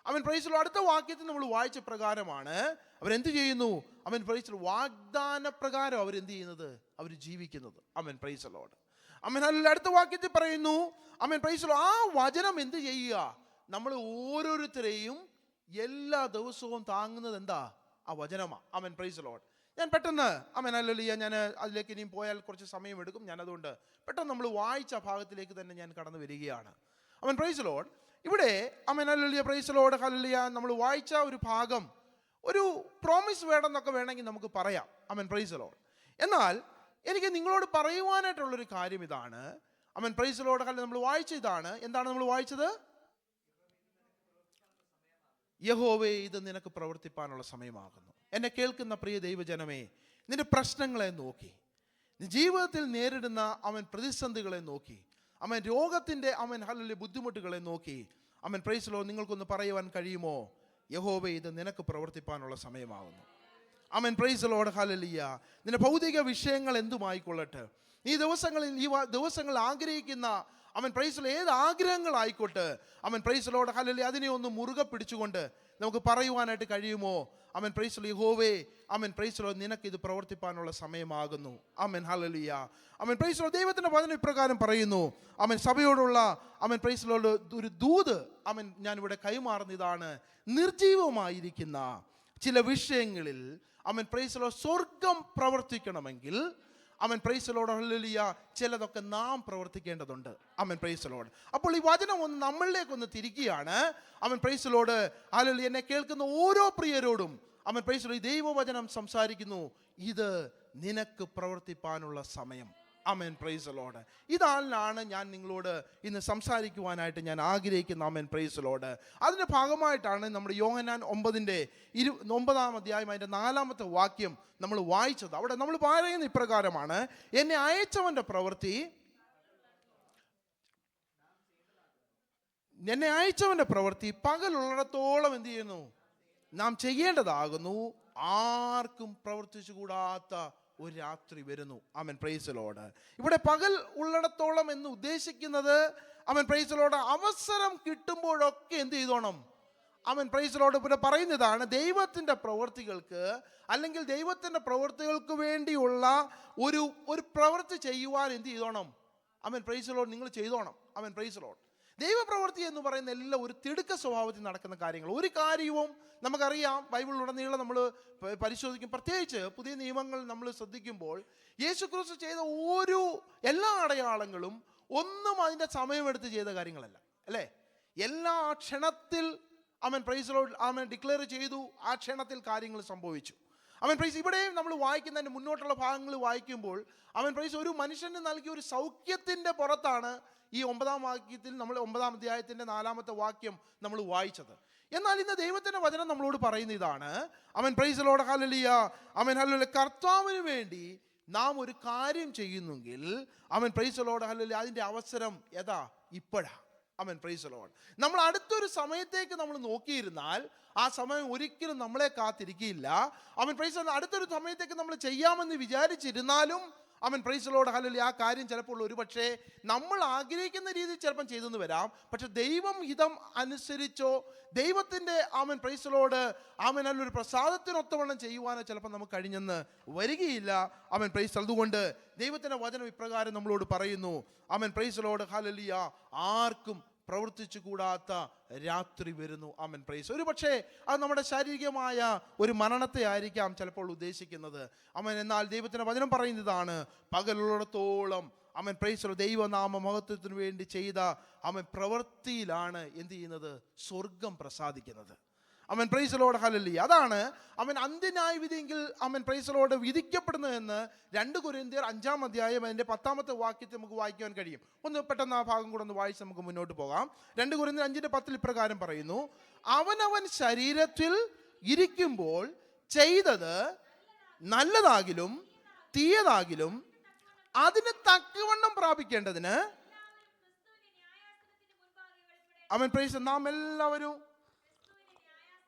അവൻ പ്രൈസ് ദി ലോർഡ്. അടുത്ത വാക്യത്തിൽ നമ്മൾ വായിച്ച പ്രകാരമാണ് അവരെന്ത് ചെയ്യുന്നു? അവൻ പ്രൈസ് ദി ലോർഡ് വാഗ്ദാന പ്രകാരം അവരെന്ത് ചെയ്യുന്നത്? അവർ ജീവിക്കുന്നത്. അവൻ പ്രൈസ് ദി ലോർഡ്. അവൻ ഹല്ലേലൂയ. അടുത്ത വാക്യത്തിൽ പറയുന്നു അവൻ പ്രൈസ് ദി ലോർഡ് ആ വചനം എന്ത് ചെയ്യുക? നമ്മൾ ഓരോരുത്തരെയും എല്ലാ ദിവസവും താങ്ങുന്നത് എന്താ? ആ വചനമാ. ആമേൻ പ്രൈസ് ദി ലോർഡ്. ഞാൻ പെട്ടെന്ന് ആമേൻ ഹല്ലേലൂയ, ഞാൻ അതിലേക്ക് ഇനിയും പോയാൽ കുറച്ച് സമയമെടുക്കും. ഞാൻ അതുകൊണ്ട് പെട്ടെന്ന് നമ്മൾ വായിച്ച ഭാഗത്തിലേക്ക് തന്നെ ഞാൻ കടന്നു വരികയാണ്. ആമേൻ പ്രൈസ് ദി ലോർഡ്. ഇവിടെ ആമേൻ ഹല്ലേലൂയ, പ്രൈസ് ദി ലോർഡ്, ഹല്ലേലൂയ, നമ്മൾ വായിച്ച ഒരു ഭാഗം ഒരു പ്രോമിസ് വേണമെന്നൊക്കെ വേണമെങ്കിൽ നമുക്ക് പറയാം. ആമേൻ പ്രൈസ് ദി ലോർഡ്. എന്നാൽ എനിക്ക് നിങ്ങളോട് പറയുവാനായിട്ടുള്ളൊരു കാര്യം ഇതാണ്. ആമേൻ പ്രൈസ് ദി ലോർഡ്, ഹല്ലേലൂയ. നമ്മൾ വായിച്ച ഇതാണ്. എന്താണ് നമ്മൾ വായിച്ചത്? യഹോവേ, ഇത് നിനക്ക് പ്രവർത്തിപ്പാനുള്ള സമയമാകുന്നു. എന്നെ കേൾക്കുന്ന പ്രിയ ദൈവജനമേ, നിന്റെ പ്രശ്നങ്ങളെ നോക്കി, ജീവിതത്തിൽ നേരിടുന്ന അവൻ പ്രതിസന്ധികളെ നോക്കി, അവൻ രോഗത്തിൻ്റെ അവൻ ഹല്ലേലൂയ ബുദ്ധിമുട്ടുകളെ നോക്കി, അവൻ പ്രൈസ് ദി ലോർഡ് നിങ്ങൾക്കൊന്ന് പറയുവാൻ കഴിയുമോ? യഹോവേ, ഇത് നിനക്ക് പ്രവർത്തിപ്പാനുള്ള സമയമാകുന്നു. അവൻ പ്രൈസ് ദി ലോർഡ്, ഹല്ലേലൂയ. നിന്റെ ഭൗതിക വിഷയങ്ങൾ എന്തുമായിക്കൊള്ളട്ടെ, ഈ ദിവസങ്ങൾ ആഗ്രഹിക്കുന്ന അവൻ പ്രൈസ് ദി ലോർഡ് ഏത് ആഗ്രഹങ്ങളായിക്കോട്ടെ, അവൻ പ്രൈസ് ദി ലോർഡ്, ഹല്ലേലൂയ, അതിനെ ഒന്ന് മുറുകെ പിടിച്ചുകൊണ്ട് നമുക്ക് പറയുവാനായിട്ട് കഴിയുമോ? അവൻ പ്രൈസ് ദി ലോർഡ്, യഹോവേ, അവൻ പ്രൈസ് ദി ലോർഡ് നിനക്ക് ഇത് പ്രവർത്തിപ്പാനുള്ള സമയമാകുന്നു. ആമേൻ ഹല്ലേലൂയ. അവൻ പ്രൈസ് ദി ലോർഡ്. ദൈവത്തിന്റെ വചനം ഇപ്രകാരം പറയുന്നു. അവൻ സഭയോടുള്ള അവൻ പ്രൈസ് ദി ലോർഡ് ഒരു ദൂത് അവൻ ഞാനിവിടെ കൈമാറുന്ന ഇതാണ്: നിർജീവമായിരിക്കുന്ന ചില വിഷയങ്ങളിൽ അവൻ പ്രൈസ് ദി ലോർഡ് സ്വർഗം പ്രവർത്തിക്കണമെങ്കിൽ അവൻ പ്രൈസ് ദി ലോർഡ്, ഹല്ലേലൂയ, ചിലതൊക്കെ നാം പ്രവർത്തിക്കേണ്ടതുണ്ട്. അവൻ പ്രൈസ് ദി ലോർഡ്. അപ്പോൾ ഈ വചനം ഒന്ന് നമ്മളിലേക്കൊന്ന് തിരിക്കുകയാണ്. അവൻ പ്രൈസ് ദി ലോർഡ്, ഹല്ലേലൂയ. എന്നെ കേൾക്കുന്ന ഓരോ പ്രിയരോടും അവൻ പ്രൈസ് ദി ലോർഡ് ദൈവവചനം സംസാരിക്കുന്നു: ഇത് നിനക്ക് പ്രവർത്തിപ്പാനുള്ള സമയം. ആമേൻ, പ്രൈസ് ദി ലോർഡ്. ഇതാണ് ഞാൻ നിങ്ങളോട് ഇന്ന് സംസാരിക്കുവാനായിട്ട് ഞാൻ ആഗ്രഹിക്കുന്ന. ആമേൻ, പ്രൈസ് ദി ലോർഡ്. അതിൻ്റെ ഭാഗമായിട്ടാണ് നമ്മുടെ യോഹന്നാൻ 9 അധ്യായം അതിൻ്റെ 4 വാക്യം നമ്മൾ വായിച്ചത്. അവിടെ നമ്മൾ പറയുന്ന ഇപ്രകാരമാണ്: എന്നെ അയച്ചവൻ്റെ പ്രവൃത്തി പകലുള്ളിടത്തോളം എന്ത് ചെയ്യുന്നു? നാം ചെയ്യേണ്ടതാകുന്നു. ആർക്കും പ്രവർത്തിച്ചു കൂടാത്ത ഒരു രാത്രി വരുന്നു. ആമേൻ, പ്രൈസ് ദി ലോർഡ്. ഇവിടെ പകൽ ഉള്ളിടത്തോളം എന്ന് ഉദ്ദേശിക്കുന്നത്, ആമേൻ, പ്രൈസ് ദി ലോർഡ്, അവസരം കിട്ടുമ്പോഴൊക്കെ എന്ത് ചെയ്തോണം? ആമേൻ, പ്രൈസ് ദി ലോർഡ്. പിന്നെ പറയുന്നതാണ്, ദൈവത്തിൻ്റെ പ്രവൃത്തികൾക്ക് അല്ലെങ്കിൽ ദൈവത്തിൻ്റെ പ്രവൃത്തികൾക്ക് വേണ്ടിയുള്ള ഒരു പ്രവൃത്തി ചെയ്യുവാൻ എന്ത് ചെയ്തോണം? ആമേൻ, പ്രൈസ് ദി ലോർഡ്, നിങ്ങൾ ചെയ്തോണം. ആമേൻ, പ്രൈസ് ദി ലോർഡ്. ദൈവപ്രവൃത്തി എന്ന് പറയുന്ന എല്ലാം ഒരു തിടുക്ക സ്വഭാവത്തിൽ നടക്കുന്ന കാര്യങ്ങൾ. ഒരു കാര്യവും നമുക്കറിയാം, ബൈബിളിലുടനീളം നമ്മൾ പരിശോധിക്കും, പ്രത്യേകിച്ച് പുതിയ നിയമങ്ങൾ നമ്മൾ ശ്രദ്ധിക്കുമ്പോൾ യേശുക്രിസ്തു ചെയ്ത എല്ലാ അടയാളങ്ങളും ഒന്നും അതിൻ്റെ സമയമെടുത്ത് ചെയ്ത കാര്യങ്ങളല്ല, അല്ലേ? എല്ലാ ക്ഷണത്തിൽ ആമേൻ, പ്രൈസ് ദി ലോർഡ്, ആമേൻ, ഡിക്ലെയർ ചെയ്തു. ആ ക്ഷണത്തിൽ കാര്യങ്ങൾ സംഭവിച്ചു. ആമേൻ, പ്രൈസ്. ഇവിടെയും നമ്മൾ വായിക്കുന്നതിന് മുന്നോട്ടുള്ള ഭാഗങ്ങൾ വായിക്കുമ്പോൾ ആമേൻ, പ്രൈസ്, ഒരു മനുഷ്യന് നൽകിയ ഒരു സൗഖ്യത്തിൻ്റെ പുറത്താണ് ഈ 9 വാക്യത്തിൽ നമ്മൾ 9 അധ്യായത്തിൻ്റെ 4 വാക്യം നമ്മൾ വായിച്ചത്. എന്നാൽ ഇന്ന് ദൈവത്തിൻ്റെ വചനം നമ്മളോട് പറയുന്ന ഇതാണ്: ആമേൻ, പ്രൈസ് ദി ലോർഡ്, ഹല്ലേലൂയ, ആമേൻ, ഹല്ലേലൂയ. കർത്താവിന് വേണ്ടി നാം ഒരു കാര്യം ചെയ്യുന്നെങ്കിൽ, ആമേൻ, പ്രൈസ് ദി ലോർഡ്, ഹല്ലേലൂയ, അതിൻ്റെ അവസരം ഇപ്പോഴാ. ആമേൻ, പ്രൈസ് ദി ലോർഡ്. നമ്മൾ അടുത്തൊരു സമയത്തേക്ക് നമ്മൾ നോക്കിയിരുന്നാൽ ആ സമയം ഒരിക്കലും നമ്മളെ കാത്തിരിക്കില്ല. ആമേൻ, പ്രൈസ് ദി ലോർഡ്. അടുത്തൊരു സമയത്തേക്ക് നമ്മൾ ചെയ്യാമെന്ന് വിചാരിച്ചിരുന്നാലും, ആമേൻ, പ്രൈസ് ദി ലോർഡ്, ഹല്ലേലൂയ, ആ കാര്യം ചിലപ്പോൾ ഒരുപക്ഷെ നമ്മൾ ആഗ്രഹിക്കുന്ന രീതിയിൽ ചിലപ്പം ചെയ്തെന്ന് വരാം. പക്ഷെ ദൈവം ഹിതം അനുസരിച്ചോ ദൈവത്തിൻ്റെ, ആമേൻ, പ്രൈസ് ദി ലോർഡ്, ആമേൻ, ഒരു പ്രസാദത്തിനൊത്തവണ്ണം ചെയ്യുവാനോ ചിലപ്പോൾ നമുക്ക് കഴിഞ്ഞെന്ന് വരികയില്ല. ആമേൻ, പ്രൈസ്. അതുകൊണ്ട് ദൈവത്തിൻ്റെ വചനം ഇപ്രകാരം നമ്മളോട് പറയുന്നു: ആമേൻ, പ്രൈസ് ദി ലോർഡ്, ഹല്ലേലൂയ, ആർക്കും പ്രവർത്തിച്ചു കൂടാത്ത രാത്രി വരുന്നു. ആമേൻ, പ്രൈസ്. ഒരു പക്ഷേ അത് നമ്മുടെ ശാരീരികമായ ഒരു മരണത്തെ ആയിരിക്കാം ചിലപ്പോൾ ഉദ്ദേശിക്കുന്നത്. ആമേൻ. എന്നാൽ ദൈവത്തിൻ്റെ വചനം പറയുന്നതാണ്: പകലുള്ളിടത്തോളം, ആമേൻ, പ്രൈസ്, ദൈവനാമ മഹത്വത്തിന് വേണ്ടി ചെയ്ത ആമേൻ പ്രവൃത്തിയിലാണ് എന്ത് ചെയ്യുന്നത്? സ്വർഗം പ്രസാദിക്കുന്നത്. ആമേൻ, പ്രൈസ് ദി ലോർഡ്, ഹല്ലേലൂയ. അതാണ് ആമേൻ അന്ത്യന്യായ വിധിയെങ്കിൽ ആമേൻ, പ്രൈസ് ദി ലോർഡ്, വിധിക്കപ്പെടുന്നതെന്ന് 2 കൊരിന്ത്യർ 5 അധ്യായം അതിൻ്റെ 10 വാക്യത്തിൽ നമുക്ക് വായിക്കാൻ കഴിയും. ഒന്ന് പെട്ടെന്ന് ആ ഭാഗം കൂടെ ഒന്ന് വായിച്ച് നമുക്ക് മുന്നോട്ട് പോകാം. 2 കൊരിന്ത്യർ 5:10 ഇപ്രകാരം പറയുന്നു: അവനവൻ ശരീരത്തിൽ ഇരിക്കുമ്പോൾ ചെയ്തത് നല്ലതാകിലും തീയതാകിലും അതിന് തക്കവണ്ണം പ്രാപിക്കേണ്ടതിന്, ആമേൻ, പ്രൈസ്, നാം എല്ലാവരും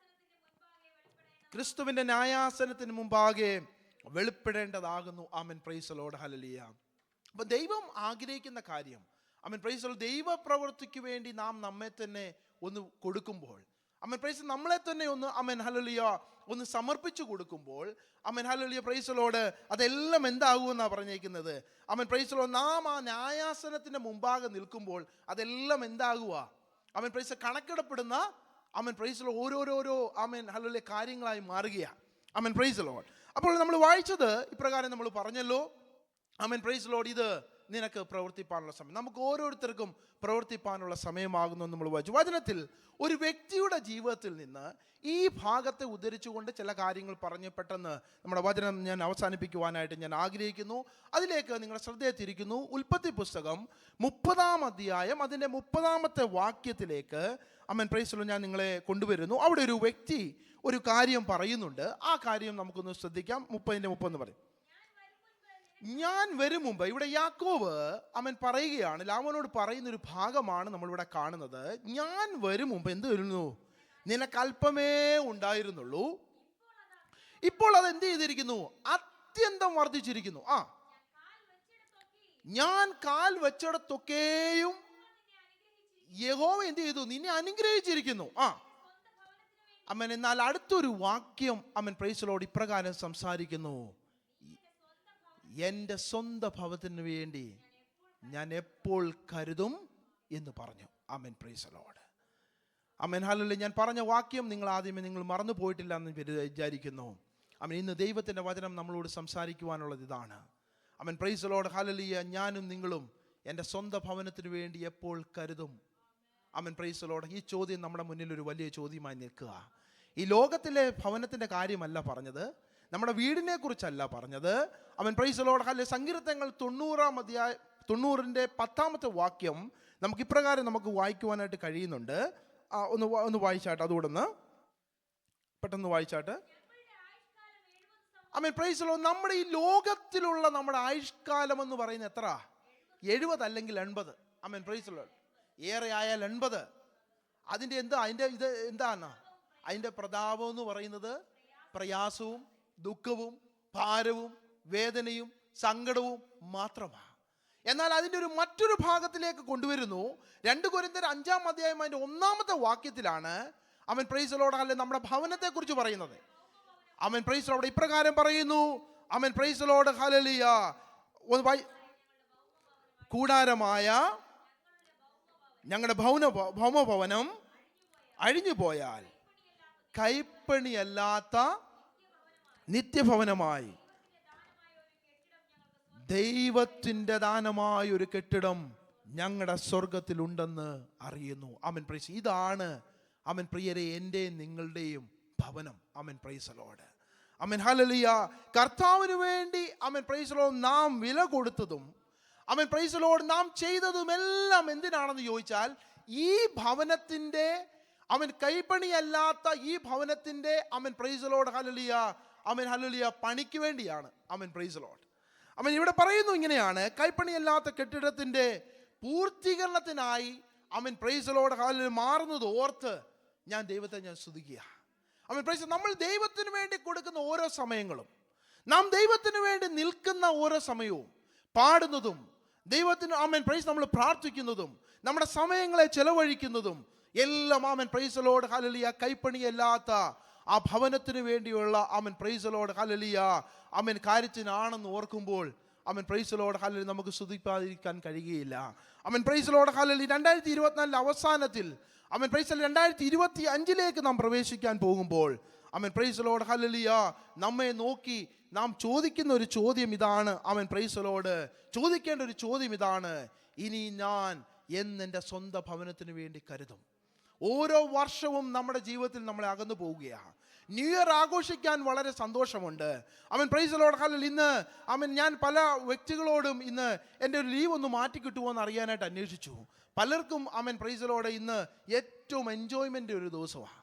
ക്രിസ്തുവിൻ്റെ ന്യായാസനത്തിന് മുമ്പാകെ വെളിപ്പെടേണ്ടതാകുന്നു. ആമേൻ, പ്രൈസ് ദി ലോർഡ്, ഹല്ലേലൂയ. അപ്പം ദൈവം ആഗ്രഹിക്കുന്ന കാര്യം, ആമേൻ, പ്രൈസ് ദി ലോർഡ്, ദൈവപ്രവൃത്തിക്ക് വേണ്ടി നാം നമ്മെ തന്നെ ഒന്ന് കൊടുക്കുമ്പോൾ, ആമേൻ, പ്രൈസ്, നമ്മളെ തന്നെ ഒന്ന്, ആമേൻ, ഹല്ലേലൂയ, ഒന്ന് സമർപ്പിച്ചു കൊടുക്കുമ്പോൾ, ആമേൻ, ഹല്ലേലൂയ, പ്രൈസ് ദി ലോർഡ്, അതെല്ലാം എന്താകുമെന്നാണ് പറഞ്ഞേക്കുന്നത്? ആമേൻ, പ്രൈസ് ദി ലോർഡ്, നാം ആ ന്യായാസനത്തിൻ്റെ മുമ്പാകെ നിൽക്കുമ്പോൾ അതെല്ലാം എന്താകുക? ആമേൻ, പ്രൈസ്, കണക്കിടപ്പെടുന്ന, ആമേൻ, പ്രൈസ് ദി ലോർഡ്, ഓരോരോ, ആമേൻ, ഹല്ലേലൂയ, കാര്യങ്ങളായി മാറുകയാണ്. ആമേൻ, പ്രൈസ് ദി ലോർഡ്. അപ്പോൾ നമ്മൾ വായിച്ചത് ഇപ്രകാരം നമ്മൾ പറഞ്ഞല്ലോ: ആമേൻ, പ്രൈസ് ദി ലോർഡ്, ഇത് നിനക്ക് പ്രവർത്തിപ്പാനുള്ള സമയം. നമുക്ക് ഓരോരുത്തർക്കും പ്രവർത്തിപ്പാനുള്ള സമയമാകുന്നു നമ്മൾ വായിച്ചു. വചനത്തിൽ ഒരു വ്യക്തിയുടെ ജീവിതത്തിൽ നിന്ന് ഈ ഭാഗത്തെ ഉദ്ധരിച്ചുകൊണ്ട് ചില കാര്യങ്ങൾ പറഞ്ഞ് പെട്ടെന്ന് നമ്മുടെ വചനം ഞാൻ അവസാനിപ്പിക്കുവാനായിട്ട് ഞാൻ ആഗ്രഹിക്കുന്നു. അതിലേക്ക് നിങ്ങളുടെ ശ്രദ്ധയെ തിരിക്കുന്നു. ഉൽപ്പത്തി പുസ്തകം 30 അധ്യായം അതിൻ്റെ 30 വാക്യത്തിലേക്ക്, ആമേൻ, പ്രൈസ് ദി ലോർഡ്, ഞാൻ നിങ്ങളെ കൊണ്ടുവരുന്നു. അവിടെ ഒരു വ്യക്തി ഒരു കാര്യം പറയുന്നുണ്ട്. ആ കാര്യം നമുക്കൊന്ന് ശ്രദ്ധിക്കാം. 30:30 പറയും: ഞാൻ വരും മുമ്പ്. ഇവിടെ യാക്കോബ്, ആമേൻ, പറയുകയാണ്, ലാബാനോട് പറയുന്ന ഒരു ഭാഗമാണ് നമ്മളിവിടെ കാണുന്നത്. ഞാൻ വരും മുമ്പ് എന്ത് വരുന്നു? നിനക്ക് അല്പമേ ഉണ്ടായിരുന്നുള്ളൂ, ഇപ്പോൾ അത് എന്ത് ചെയ്തിരിക്കുന്നു? അത്യന്തം വർദ്ധിച്ചിരിക്കുന്നു. ഞാൻ കാൽ വെച്ചിടത്തൊക്കെയും യഹോവ എന്ത് ചെയ്തു? നിന്നെ അനുഗ്രഹിച്ചിരിക്കുന്നു. ആമേൻ. എന്നാൽ അടുത്തൊരു വാക്യം, ആമേൻ, പ്രൈസ് ദി ലോർഡ്, ഇപ്രകാരം സംസാരിക്കുന്നു: എൻ്റെ സ്വന്തം ഭവനത്തിന് വേണ്ടി ഞാൻ എപ്പോൾ കരുതും എന്ന് പറഞ്ഞു. ആമേൻ, പ്രൈസ് ദി ലോർഡ്. ആമേൻ, ഹല്ലേലൂയ. ഞാൻ പറഞ്ഞ വാക്യം നിങ്ങൾ മറന്നു പോയിട്ടില്ല എന്ന് വിചാരിക്കുന്നു. ആമേൻ. ഇന്ന് ദൈവത്തിൻ്റെ വചനം നമ്മളോട് സംസാരിക്കുവാനുള്ളത് ഇതാണ്. ആമേൻ, പ്രൈസ് ദി ലോർഡ്, ഹല്ലേലൂയ. ഞാനും നിങ്ങളും എൻ്റെ സ്വന്തം ഭവനത്തിന് വേണ്ടി എപ്പോൾ കരുതും? ആമേൻ, പ്രൈസ് ദി ലോർഡ്. ഈ ചോദ്യം നമ്മുടെ മുന്നിൽ ഒരു വലിയ ചോദ്യമായി നിൽക്കുക. ഈ ലോകത്തിലെ ഭവനത്തിൻ്റെ കാര്യമല്ല പറഞ്ഞത്, നമ്മുടെ വീടിനെ കുറിച്ചല്ല പറഞ്ഞത്. അവൻ പ്രൈസ് ദി ലോർഡ്. ഹല്ലേലൂയ. സങ്കീർത്തനങ്ങൾ 90-ന്റെ 10-ാമത്തെ വാക്യം നമുക്ക് ഇപ്രകാരം നമുക്ക് വായിക്കുവാനായിട്ട് കഴിയുന്നുണ്ട്. ഒന്ന് വായിച്ചാട്ട്, അതുകൂടെ പെട്ടെന്ന് വായിച്ചാട്ട്. ആമേൻ. Praise the Lord. നമ്മുടെ ഈ ലോകത്തിലുള്ള നമ്മുടെ ആയുഷ്കാലം എന്ന് പറയുന്നത് എത്ര? 70 അല്ലെങ്കിൽ 80. ആമേൻ. Praise the Lord. ഏറെ ആയാൽ 80. അതിൻ്റെ ഇത് എന്താണ്? അതിൻ്റെ പ്രതാപം എന്ന് പറയുന്നത് പ്രയാസവും ദുഃഖവും ഭാരവും വേദനയും സങ്കടവും മാത്രമാണ്. എന്നാൽ അതിൻ്റെ മറ്റൊരു ഭാഗത്തിലേക്ക് കൊണ്ടുവരുന്നു. 2 കൊരിന്ത്യർ 5-ാം അധ്യായം അതിൻ്റെ 1-ാമത്തെ വാക്യത്തിലാണ് അവൻ പ്രൈസ് ദി ലോർഡ് ഹല്ലേലൂയ നമ്മുടെ ഭവനത്തെക്കുറിച്ച് പറയുന്നത്. അവൻ പ്രൈസ് ദി ലോർഡ് ഇപ്രകാരം പറയുന്നു. അവൻ പ്രൈസ് ദി ലോർഡ് ഹല്ലേലൂയ. കൂടാരമായ ഞങ്ങളുടെ ഭൗമഭവനം അഴിഞ്ഞു പോയാൽ കൈപ്പണിയല്ലാത്ത നിത്യഭവനമായി ദൈവത്തിൻ്റെ ദാനമായ ഒരു കെട്ടിടം ഞങ്ങളുടെ സ്വർഗത്തിലുണ്ടെന്ന് അറിയുന്നു. ആമേൻ. പ്രൈസ്. ഇതാണ് ആമേൻ പ്രിയരെ എൻ്റെയും നിങ്ങളുടെയും ഭവനം. ആമേൻ. Praise the Lord. ആമേൻ. ഹല്ലേലൂയ. കർത്താവിന് വേണ്ടി ആമേൻ പ്രൈസ് ദി ലോർഡ് നാം വില കൊടുത്തതും ആമേൻ പ്രൈസ് ദി ലോർഡ് നാം ചെയ്തതുമെല്ലാം എന്തിനാണെന്ന് ചോദിച്ചാൽ ഈ ഭവനത്തിൻ്റെ അവൻ കൈപ്പണിയല്ലാത്ത ഈ ഭവനത്തിൻ്റെ ആമേൻ പ്രൈസ് ദി ലോർഡ് ഹല്ലേലൂയ ആമേൻ ഹല്ലേലൂയ പണിക്ക് വേണ്ടിയാണ്. ആമേൻ. Praise the Lord. ആമേൻ. ഇവിടെ പറയുന്നു ഇങ്ങനെയാണ്, കൈപ്പണിയല്ലാത്ത കെട്ടിടത്തിൻ്റെ പൂർത്തീകരണത്തിനായി ആമേൻ പ്രൈസ് ദി ലോർഡ് ഹല്ലേലൂയ മാറുന്നത് ഓർത്ത് ഞാൻ ദൈവത്തെ സ്തുതിക്കുക. ആമേൻ. പ്രൈസ്. നമ്മൾ ദൈവത്തിന് വേണ്ടി കൊടുക്കുന്ന ഓരോ സമയങ്ങളും, നാം ദൈവത്തിന് വേണ്ടി നിൽക്കുന്ന ഓരോ സമയവും, പാടുന്നതും ദൈവത്തിന് ആമേൻ പ്രൈസ് നമ്മൾ പ്രാർത്ഥിക്കുന്നതും നമ്മുടെ സമയങ്ങളെ ചെലവഴിക്കുന്നതും എല്ലാം ആമേൻ പ്രൈസ് ദി ലോർഡ് ഹല്ലേലൂയ കൈപ്പണിയല്ലാത്ത ആ ഭവനത്തിന് വേണ്ടിയുള്ള ആമേൻ പ്രൈസ് ദി ലോർഡ് ഹല്ലേലൂയ ആമേൻ കാര്യത്തിനാണെന്ന് ഓർക്കുമ്പോൾ ആമേൻ പ്രൈസ് ദി ലോർഡ് ഹല്ലേലൂയ നമുക്ക് സ്തുതിക്കാതിരിക്കാൻ കഴിയുകയില്ല. ആമേൻ പ്രൈസ് ദി ലോർഡ് ഹല്ലേലൂയ. 2024 അവസാനത്തിൽ ആമേൻ പ്രൈസ് 2025 നാം പ്രവേശിക്കാൻ പോകുമ്പോൾ ആമേൻ പ്രൈസ് ദി ലോർഡ് ഹല്ലേലൂയ നമ്മെ നോക്കി നാം ചോദിക്കുന്ന ഒരു ചോദ്യം ഇതാണ്. ആമേൻ പ്രൈസ് ദി ലോർഡ് ചോദിക്കേണ്ട ഒരു ചോദ്യം ഇതാണ്, ഇനി ഞാൻ എന്നെൻ്റെ സ്വന്തം ഭവനത്തിന് വേണ്ടി കരുതും? ഓരോ വർഷവും നമ്മുടെ ജീവിതത്തിൽ നമ്മളെ അകന്നു പോവുകയാണ്. ന്യൂ ഇയർ ആഘോഷിക്കാൻ വളരെ സന്തോഷമുണ്ട്. ആമേൻ പ്രൈസ് ദി ലോർഡ് ഹല്ലേലൂയ. ഇന്ന് ആമേൻ ഞാൻ പല വ്യക്തികളോടും ഇന്ന് എൻ്റെ ഒരു ലീവ് ഒന്ന് മാറ്റി കിട്ടുമോ എന്ന് അറിയാനായിട്ട് അന്വേഷിച്ചു. പലർക്കും ആമേൻ പ്രൈസ് ദി ലോർഡ് ഇന്ന് ഏറ്റവും എൻജോയ്മെൻ്റ് ഒരു ദിവസമാണ്.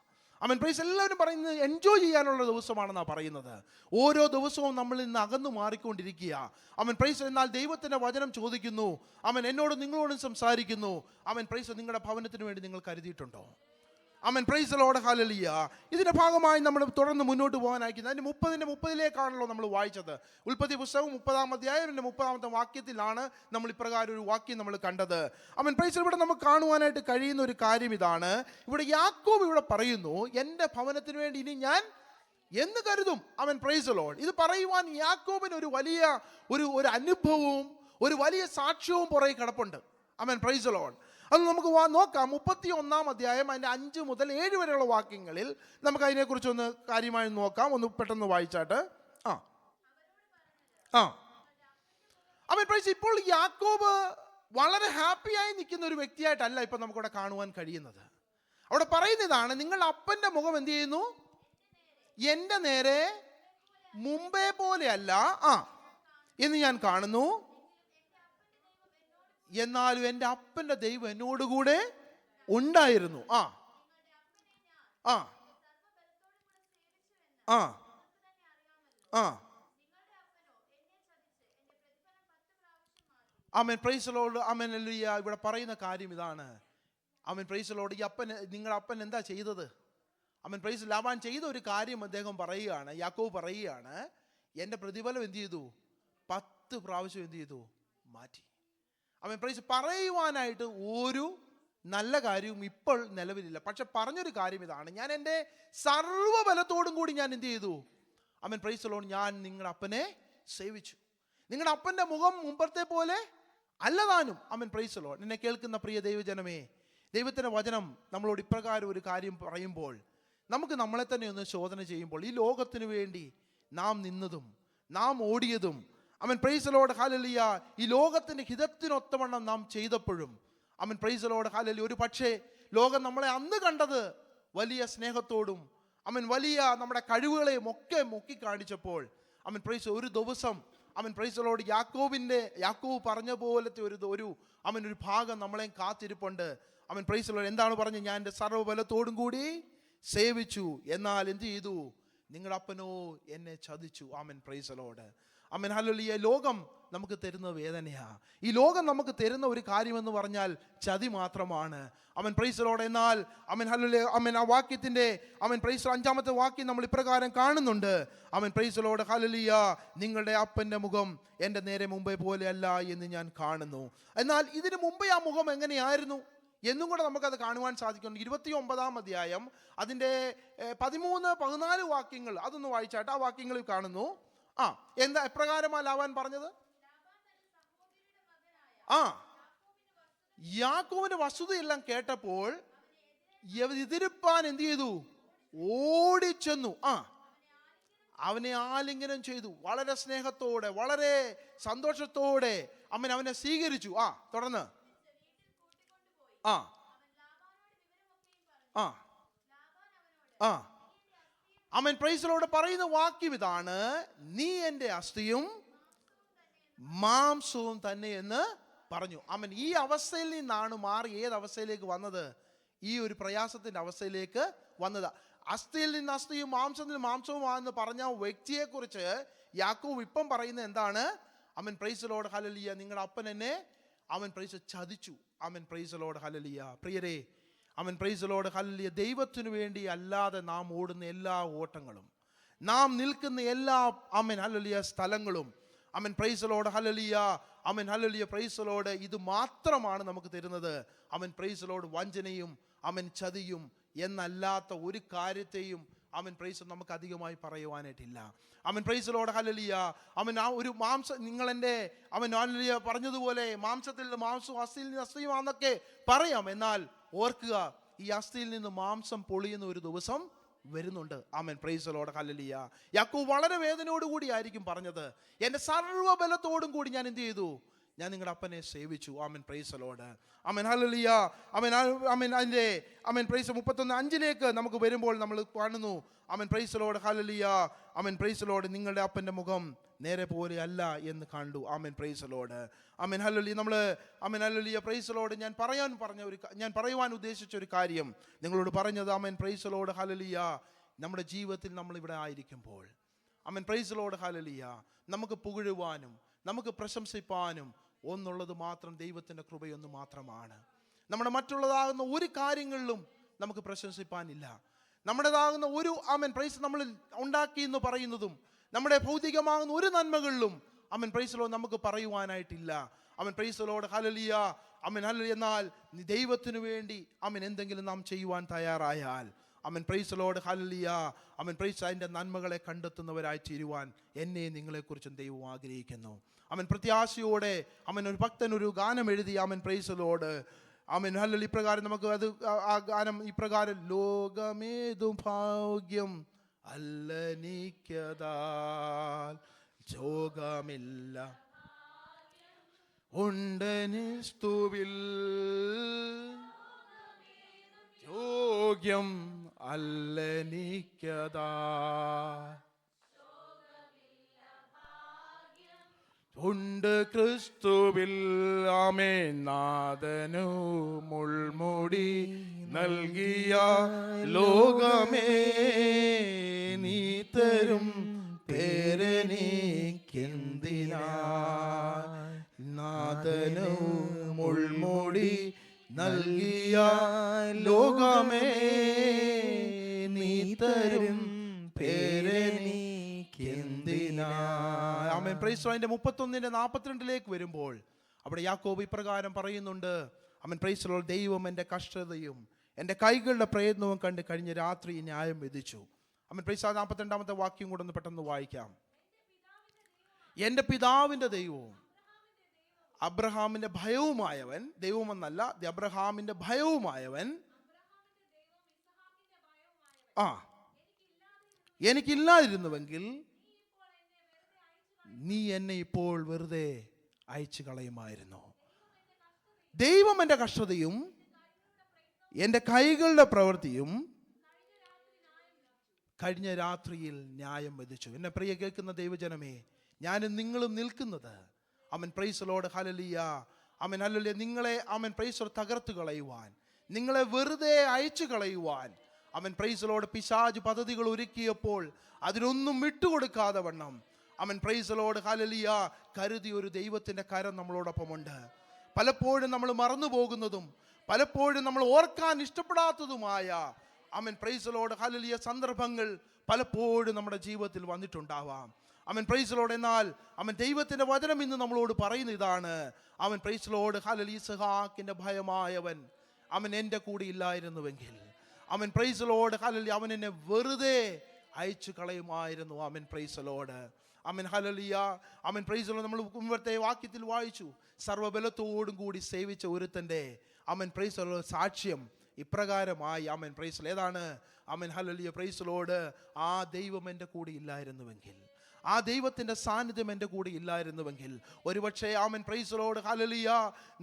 ആമേൻ പ്രൈസ്. എല്ലാവരും പറയുന്നത് എൻജോയ് ചെയ്യാനുള്ള ദിവസമാണെന്നാണ് പറയുന്നത്. ഓരോ ദിവസവും നമ്മൾ ഇന്ന് അകന്നു മാറിക്കൊണ്ടിരിക്കുക. ആമേൻ പ്രൈസ്. എന്നാൽ ദൈവത്തിൻ്റെ വചനം ചോദിക്കുന്നു, ആമേൻ എന്നോടും നിങ്ങളോടും സംസാരിക്കുന്നു, ആമേൻ പ്രൈസ് നിങ്ങളുടെ ഭവനത്തിന് വേണ്ടി നിങ്ങൾ കരുതിയിട്ടുണ്ടോ? ആമേൻ പ്രൈസ് ദി ലോർഡ് ഹല്ലേലൂയ. ഇതിന്റെ ഭാഗമായി നമ്മൾ തുടർന്ന് മുന്നോട്ട് പോകാൻ അയക്കുന്നത് അതിൻ്റെ 30-ലേക്കാണല്ലോ നമ്മൾ വായിച്ചത്. ഉൽപ്പത്തി പുസ്തകം 30-ാം അധ്യായം 30-ാമത്തെ വാക്യത്തിലാണ് നമ്മൾ ഇപ്രകാരം ഒരു വാക്യം നമ്മൾ കണ്ടത്. ആമേൻ പ്രൈസ്. ഇവിടെ നമുക്ക് കാണുവാനായിട്ട് കഴിയുന്ന ഒരു കാര്യം ഇതാണ്. ഇവിടെ യാക്കോബ് ഇവിടെ പറയുന്നു, എൻ്റെ ഭവനത്തിന് വേണ്ടി ഇനി ഞാൻ എന്ന് കരുതും. ആമേൻ പ്രൈസ് ദി ലോർഡ്. ഇത് പറയുവാൻ യാക്കോബിന് ഒരു വലിയ ഒരു അനുഭവവും ഒരു വലിയ സാക്ഷ്യവും പുറകെ കിടപ്പുണ്ട്. ആമേൻ പ്രൈസ് ദി ലോർഡ്. അത് നമുക്ക് നോക്കാം. 31-ാം അധ്യായം അതിൻ്റെ 5 മുതൽ 7 വരെയുള്ള വാക്യങ്ങളിൽ നമുക്ക് അതിനെക്കുറിച്ചൊന്ന് കാര്യമായി നോക്കാം. ഒന്ന് പെട്ടെന്ന് വായിച്ചാട്ട്. ആമേൻ പ്രൈസ്. ഇപ്പോൾ യാക്കോബ് വളരെ ഹാപ്പിയായി നിൽക്കുന്ന ഒരു വ്യക്തിയായിട്ടല്ല ഇപ്പം നമുക്കിവിടെ കാണുവാൻ കഴിയുന്നത്. അവിടെ പറയുന്നതാണ്, നിങ്ങളുടെ അപ്പൻ്റെ മുഖം എന്ത് ചെയ്യുന്നു? എൻ്റെ നേരെ മുമ്പേ പോലെയല്ല എന്ന് ഞാൻ കാണുന്നു. എന്നാലും എൻ്റെ അപ്പൻ്റെ ദൈവം എന്നോടുകൂടെ ഉണ്ടായിരുന്നു. ആമേൻ പ്രൈസ് ദി ലോർഡ്. ആമേൻ ഹല്ലേലൂയ. ഇവിടെ പറയുന്ന കാര്യം ഇതാണ്. ആമേൻ പ്രൈസ് ദി ലോർഡ്. ഈ നിങ്ങളുടെ അപ്പൻ എന്താ ചെയ്തത്? ആമേൻ പ്രൈസ്. ലാബാൻ ചെയ്ത ഒരു കാര്യം അദ്ദേഹം പറയുകയാണ്, യാക്കോബ് പറയുകയാണ്, എൻ്റെ പ്രതിഫലം എന്ത് ചെയ്തു? 10 പ്രാവശ്യം എന്ത് ചെയ്തു? മാറ്റി. ആമേൻ പ്രൈസ്. പറയുവാനായിട്ട് ഒരു നല്ല കാര്യവും ഇപ്പോൾ നിലവിലില്ല. പക്ഷെ പറഞ്ഞൊരു കാര്യം ഇതാണ്, ഞാൻ എൻ്റെ സർവ്വബലത്തോടും കൂടി ഞാൻ എന്ത് ചെയ്തു? ആമേൻ പ്രൈസ് ദി ലോർഡ്. ഞാൻ നിങ്ങളുടെ അപ്പനെ സേവിച്ചു. നിങ്ങളുടെ അപ്പൻ്റെ മുഖം മുമ്പത്തെ പോലെ അല്ലതാനും. ആമേൻ പ്രൈസ് ദി ലോർഡ്. എന്നെ കേൾക്കുന്ന പ്രിയ ദൈവജനമേ, ദൈവത്തിൻ്റെ വചനം നമ്മളോട് ഇപ്രകാരം ഒരു കാര്യം പറയുമ്പോൾ നമുക്ക് നമ്മളെ തന്നെ ഒന്ന് ശോധന ചെയ്യുമ്പോൾ, ഈ ലോകത്തിന് വേണ്ടി നാം നിന്നതും നാം ഓടിയതും ആമേൻ പ്രൈസ് ദി ലോർഡ് ഹല്ലേലൂയ ഈ ലോകത്തിൻ്റെ ഹിതത്തിനൊത്തവണ്ണം നാം ചെയ്തപ്പോഴും ആമേൻ പ്രൈസ് ദി ലോർഡ് ഹല്ലേലൂയ ഒരു പക്ഷേ ലോകം നമ്മളെ അന്ന് കണ്ടത് വലിയ സ്നേഹത്തോടും വലിയ നമ്മുടെ കഴിവുകളെയും ഒക്കെ മുക്കി കാണിച്ചപ്പോൾ പ്രൈസ് ഒരു ദിവസം പ്രൈസലോട് യാക്കോബ് പറഞ്ഞ പോലത്തെ ഒരു ഭാഗം നമ്മളെയും കാത്തിരിപ്പുണ്ട്. പ്രൈസലോട് എന്താണ് പറഞ്ഞത്? ഞാൻ എൻ്റെ സർവ്വബലത്തോടും കൂടി സേവിച്ചു, എന്നാൽ എന്ത് ചെയ്തു? നിങ്ങളുടെ അപ്പനോ എന്നെ ചതിച്ചു. പ്രൈസലോട് ഹല്ലേലൂയ. ലോകം നമുക്ക് തരുന്ന വേദനയാ. ഈ ലോകം നമുക്ക് തരുന്ന ഒരു കാര്യമെന്ന് പറഞ്ഞാൽ ചതി മാത്രമാണ്. പ്രൈസലോട്. എന്നാൽ ഹല്ലേലൂയ. ആ വാക്യത്തിന്റെ പ്രൈസ് 5-ാമത്തെ വാക്യം നമ്മൾ ഇപ്രകാരം കാണുന്നുണ്ട്. പ്രൈസലോട്. ഹല്ലേലൂയ. നിങ്ങളുടെ അപ്പന്റെ മുഖം എൻ്റെ നേരെ മുമ്പേ പോലെ അല്ല എന്ന് ഞാൻ കാണുന്നു. എന്നാൽ ഇതിനു മുമ്പേ ആ മുഖം എങ്ങനെയായിരുന്നു എന്നും കൂടെ നമുക്കത് കാണുവാൻ സാധിക്കുന്നു. 29-ാം അധ്യായം അതിൻ്റെ 13-14 വാക്യങ്ങൾ അതൊന്ന് വായിച്ചാട്ട് ആ വാക്യങ്ങളിൽ കാണുന്നു. എന്താ എപ്രകാരമാ ലാബാൻ പറഞ്ഞത്? യാക്കോബിന്റെ വസ്തുതയെല്ലാം കേട്ടപ്പോൾ എതിരിപ്പാൻ എന്ത് ചെയ്തു? ഓടിച്ചെന്നു. അവനെ ആലിംഗനം ചെയ്തു. വളരെ സ്നേഹത്തോടെ, വളരെ സന്തോഷത്തോടെ അവനെ സ്വീകരിച്ചു. തുടർന്ന് പ്രൈസലോട് പറയുന്ന വാക്യം ഇതാണ്: നീ എൻ്റെ അസ്ഥിയും മാംസവും തന്നെ എന്ന് പറഞ്ഞു. ഈ അവസ്ഥയിൽ നിന്നാണ് മാറി ഏത് അവസ്ഥയിലേക്ക് വന്നത്? ഈ ഒരു പ്രയാസത്തിന്റെ അവസ്ഥയിലേക്ക് വന്നത്. അസ്ഥിയിൽ നിന്ന് അസ്ഥിയും മാംസത്തിൽ മാംസവുമാണെന്ന് പറഞ്ഞ വ്യക്തിയെക്കുറിച്ച് യാക്കോബ് ഇപ്പം പറയുന്നത് എന്താണ്? പ്രൈസലോട്. ഹല്ലേലൂയ. നിങ്ങളുടെ അപ്പൻ എന്നെ പ്രൈസ് ചതിച്ചു. പ്രൈസലോട്. ഹല്ലേലൂയ. പ്രിയരേ, പ്രൈസലോട്. ഹല്ലേലൂയ. ദൈവത്തിനു വേണ്ടി അല്ലാതെ നാം ഓടുന്ന എല്ലാ ഓട്ടങ്ങളും, നാം നിൽക്കുന്ന എല്ലാ ഹല്ലേലൂയ സ്ഥലങ്ങളും പ്രൈസലോട്. ഹല്ലേലൂയ. ഹല്ലേലൂയ. പ്രൈസലോട്. ഇത് മാത്രമാണ് നമുക്ക് തരുന്നത്. പ്രൈസലോട്. വഞ്ചനയും ചതിയും എന്നല്ലാത്ത ഒരു കാര്യത്തെയും പ്രൈസ് നമുക്ക് അധികമായി പറയുവാനായിട്ടില്ല. പ്രൈസലോട്. ഹല്ലേലൂയ. ആ ഒരു നിങ്ങൾ എൻ്റെ ഹല്ലേലൂയ പറഞ്ഞതുപോലെ മാംസത്തിൽ നിന്ന് മാംസവും അസ്ഥിയിൽ നിന്ന് അസ്ഥിയുമാണെന്നൊക്കെ പറയാം. എന്നാൽ ഓർക്കുക, ഈ അസ്ഥിയിൽ നിന്ന് മാംസം പൊളിയുന്ന ഒരു ദിവസം വരുന്നുണ്ട്. പ്രൈസലോട്. ഹല്ലേലൂയ. യാക്കോബ് വളരെ വേദനയോടുകൂടി ആയിരിക്കും പറഞ്ഞത്. എൻ്റെ സർവ്വബലത്തോടും കൂടി ഞാൻ എന്ത് ചെയ്തു? ഞാൻ നിങ്ങളുടെ അപ്പനെ സേവിച്ചു. പ്രൈസലോട്. ഹല്ലേലൂയ. അതിൻ്റെ പ്രൈസ് 31:5 നമുക്ക് വരുമ്പോൾ നമ്മൾ കാണുന്നു. പ്രൈസലോട്. ഹല്ലേലൂയ. പ്രൈസലോട്. നിങ്ങളുടെ അപ്പൻ്റെ മുഖം നേരെ പോലെ അല്ല എന്ന് കണ്ടു. പ്രൈസലോട്. ഹല്ലേലൂയ. നമ്മൾ ഹല്ലേലൂയ. പ്രൈസലോട്. ഞാൻ പറയുവാൻ ഉദ്ദേശിച്ച ഒരു കാര്യം നിങ്ങളോട് പറഞ്ഞത് പ്രൈസലോട്. ഹല്ലേലൂയ. നമ്മുടെ ജീവിതത്തിൽ നമ്മൾ ഇവിടെ ആയിരിക്കുമ്പോൾ പ്രൈസലോട്. ഹല്ലേലൂയ. നമുക്ക് പുകഴുവാനും നമുക്ക് പ്രശംസിപ്പാനും ഒന്നുള്ളത് മാത്രം ദൈവത്തിൻ്റെ കൃപയൊന്നു മാത്രമാണ്. നമ്മുടെ മറ്റുള്ളതാകുന്ന ഒരു കാര്യങ്ങളിലും നമുക്ക് പ്രശംസിപ്പാനില്ല. നമ്മുടേതാകുന്ന ഒരു പ്രൈസ് നമ്മൾ ഉണ്ടാക്കി എന്ന് പറയുന്നതും നമ്മുടെ ഭൗതികമാകുന്ന ഒരു നന്മകളിലും പ്രൈസലോട് നമുക്ക് പറയുവാനായിട്ടില്ല. പ്രൈസലോട്. ഹല്ലേലൂയ. ഹല്ലേലൂയ. എന്നാൽ ദൈവത്തിനു വേണ്ടി എന്തെങ്കിലും നാം ചെയ്യുവാൻ തയ്യാറായാൽ പ്രൈസലോട്. ഹല്ലേലൂയ. പ്രൈസ് അതിൻ്റെ നന്മകളെ കണ്ടെത്തുന്നവരായി തീരുവാൻ എന്നെ നിങ്ങളെക്കുറിച്ചും ദൈവം ആഗ്രഹിക്കുന്നു. പ്രത്യാശയോടെ ഒരു ഭക്തൻ ഒരു ഗാനം എഴുതി. പ്രൈസലോട്. ഹല്ലേലൂയ. ഇപ്രകാരം നമുക്ക് അത് ആ ഗാനം ഇപ്രകാരം: ലോകമേതു ഭാഗ്യം അല്ലനിക്കതാൽ ജോഗമില്ല ഉണ്ടനിസ്തുവിൽ യോഗ്യം അല്ലനിക്കതാ ഉണ്ട് ക്രിസ്തുവിൽ. നാഥനു മുൾമുടി നൽകിയ ലോകമേ നീ തരും പേരെനിക്കെന്തിനാ? നാഥനു മുൾമുടി നൽകിയ ലോകമേ നീ തരും പേരെനിക്കെന്തിനാ? പ്രൈസ് 31:42 വരുമ്പോൾ അവിടെ യാക്കോബ് ഇപ്രകാരം പറയുന്നുണ്ട്. പ്രൈസ് ദൈവം എൻ്റെ കഷ്ടതയും എൻ്റെ കൈകളുടെ പ്രയത്നവും കണ്ട് കഴിഞ്ഞ രാത്രി ന്യായം വിധിച്ചു. പ്രൈസ് 42-ാമത്തെ വാക്യം കൂടെ ഒന്ന് പെട്ടെന്ന് വായിക്കാം. എൻ്റെ പിതാവിൻ്റെ ദൈവവും അബ്രഹാമിൻ്റെ ഭയവുമായവൻ, ദൈവമെന്നല്ല, അബ്രഹാമിൻ്റെ ഭയവുമായവൻ എനിക്കില്ലാതിരുന്നുവെങ്കിൽ നീ എന്നെ ഇപ്പോൾ വെറുതെ അയച്ചു കളയുമായിരുന്നു. ദൈവം എൻ്റെ കഷ്ടതയും എൻ്റെ കൈകളുടെ പ്രവൃത്തിയും കഴിഞ്ഞ രാത്രിയിൽ ന്യായം വിധിച്ചു. എന്നെ പ്രിയ കേൾക്കുന്ന ദൈവജനമേ, ഞാനും നിങ്ങളും നിൽക്കുന്നത് അവൻ പ്രൈസ് ലോർഡ് ഹല്ലേലൂയ, അവൻ ഹല്ലേലൂയ, നിങ്ങളെ അവൻ പ്രൈസ് തകർത്ത് കളയുവാൻ, നിങ്ങളെ വെറുതെ അയച്ചു കളയുവാൻ അവൻ പ്രൈസ് ലോർഡ് പിശാച് പദ്ധതികൾ ഒരുക്കിയപ്പോൾ അതിനൊന്നും വിട്ടുകൊടുക്കാതെ വണ്ണം അവൻ പ്രൈസ് ലോർഡ് ഹല്ലേലൂയ കരുതി ഒരു ദൈവത്തിൻ്റെ കരം നമ്മളോടൊപ്പമുണ്ട്. പലപ്പോഴും നമ്മൾ മറന്നു പോകുന്നതും പലപ്പോഴും നമ്മൾ ഓർക്കാൻ ഇഷ്ടപ്പെടാത്തതുമായ അവൻ പ്രൈസ് ലോർഡ് ഹല്ലേലൂയ സന്ദർഭങ്ങൾ പലപ്പോഴും നമ്മുടെ ജീവിതത്തിൽ വന്നിട്ടുണ്ടാവാം. അവൻ പ്രൈസ് ലോർഡ്, എന്നാൽ അവൻ ദൈവത്തിൻ്റെ വചനം ഇന്ന് നമ്മളോട് പറയുന്ന ഇതാണ്, അവൻ പ്രൈസ് ലോർഡ് ഹല്ലേലൂയ ഇസ്ഹാക്കിൻ്റെ ഭയമായവൻ അവൻ എൻ്റെ കൂടെ ഇല്ലായിരുന്നുവെങ്കിൽ അവൻ പ്രൈസ് ലോർഡ് ഹല്ലേലൂയ അവൻ എന്നെ വെറുതെ അയച്ചു കളയുമായിരുന്നു. അവൻ പ്രൈസ് ലോർഡ്, അവൻ ഹല്ലേലൂയ, അവൻ പ്രൈസ് ലോർഡ്. നമ്മൾ മുമ്പത്തെ വാക്യത്തിൽ വായിച്ചു, സർവ്വബലത്തോടും കൂടി സേവിച്ച ഒരുത്തൻ്റെ അവൻ പ്രൈസ് ലോർഡ് സാക്ഷ്യം ഇപ്രകാരമായി. അവൻ പ്രൈസ് ലോർഡ് ഏതാണ്? അവൻ ഹല്ലേലൂയ പ്രൈസ് ലോർഡ്, ആ ദൈവം എൻ്റെ കൂടെ ഇല്ലായിരുന്നുവെങ്കിൽ, ആ ദൈവത്തിൻ്റെ സാന്നിധ്യം എൻ്റെ കൂടെ ഇല്ലായിരുന്നുവെങ്കിൽ ഒരുപക്ഷെ അവൻ പ്രൈസ് ലോർഡ് ഹല്ലേലൂയ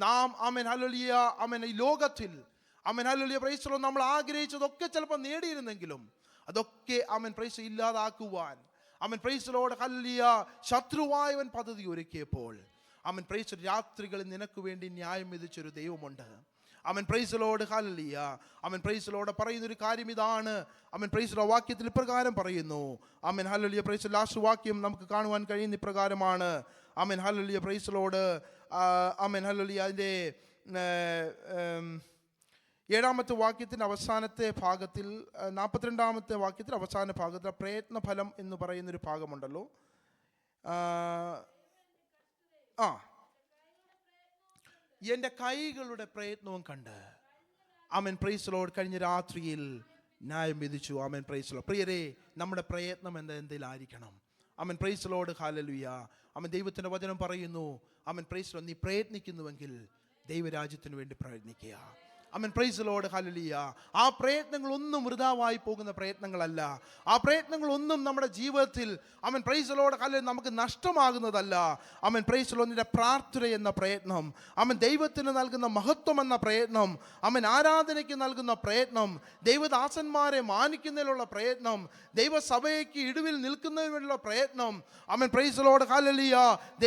നാം അവൻ ഹല്ലേലൂയ അവൻ ഈ ലോകത്തിൽ അവൻ ഹല്ലേലൂയ പ്രൈസ് ലോർഡ് നമ്മൾ ആഗ്രഹിച്ചതൊക്കെ ചിലപ്പോൾ നേടിയിരുന്നെങ്കിലും അതൊക്കെ അവൻ പ്രൈസ് ഇല്ലാതാക്കുവാൻ അവൻ പ്രൈസ് ലോർഡ് ഹല്ലേലൂയ ശത്രുവായവൻ പദ്ധതി ഒരുക്കിയപ്പോൾ അവൻ പ്രൈസ് രാത്രികളിൽ നിനക്ക് വേണ്ടി ന്യായം വിധിച്ചൊരു ദൈവമുണ്ട്. അവൻ പ്രൈസ് ലോർഡ് ഹല്ലേലൂയ, അവൻ പ്രൈസ് ലോർഡ് പറയുന്നൊരു കാര്യം ഇതാണ്. അവൻ പ്രൈസ് ലോർഡ് വാക്യത്തിൽ ഇപ്രകാരം പറയുന്നു. അവൻ ഹല്ലേലൂയ പ്രൈസ് ലാസ്റ്റ് വാക്യം നമുക്ക് കാണുവാൻ കഴിയുന്ന ഇപ്രകാരമാണ്. അവൻ ഹല്ലേലൂയ പ്രൈസ് ലോർഡ്, അവൻ ഹല്ലേലൂയ അതിൻ്റെ 7-ാമത്തെ വാക്യത്തിൻ്റെ അവസാനത്തെ ഭാഗത്തിൽ 42-ാമത്തെ വാക്യത്തിൽ അവസാന ഭാഗത്തിൽ പ്രയത്നഫലം എന്ന് പറയുന്നൊരു ഭാഗമുണ്ടല്ലോ. എൻ്റെ കൈകളുടെ പ്രയത്നവും കണ്ട് ആമേൻ പ്രൈസ് ലോർഡ് കഴിഞ്ഞ രാത്രിയിൽ ന്യായം വിധിച്ചു. ആമേൻ പ്രൈസ് ലോർഡ്. പ്രിയരേ, നമ്മുടെ പ്രയത്നം എന്തിലായിരിക്കണം? ആമേൻ പ്രൈസ് ലോർഡ് ഹല്ലേലൂയ. ആമേൻ ദൈവത്തിൻ്റെ വചനം പറയുന്നു, ആമേൻ പ്രൈസ് ലോർഡ്, നീ പ്രയത്നിക്കുന്നുവെങ്കിൽ ദൈവരാജ്യത്തിന് വേണ്ടി പ്രയത്നിക്കുക. ആമേൻ പ്രൈസ് ലോർഡ് ഹല്ലേലൂയ. ആ പ്രയത്നങ്ങളൊന്നും വൃഥാവായി പോകുന്ന പ്രയത്നങ്ങളല്ല. ആ പ്രയത്നങ്ങളൊന്നും നമ്മുടെ ജീവിതത്തിൽ ആമേൻ പ്രൈസ് ലോർഡ് ഹല്ലേലൂയ നമുക്ക് നഷ്ടമാകുന്നതല്ല. ആമേൻ പ്രൈസ് ലോർഡ്, നിന്റെ പ്രാർത്ഥന എന്ന പ്രയത്നം, ആമേൻ ദൈവത്തിന് നൽകുന്ന മഹത്വം എന്ന പ്രയത്നം, ആമേൻ ആരാധനയ്ക്ക് നൽകുന്ന പ്രയത്നം, ദൈവദാസന്മാരെ മാനിക്കുന്നതിലുള്ള പ്രയത്നം, ദൈവസഭയ്ക്ക് ഇടിവിൽ നിൽക്കുന്നതിനുള്ള പ്രയത്നം, ആമേൻ പ്രൈസ് ലോർഡ് ഹല്ലേലൂയ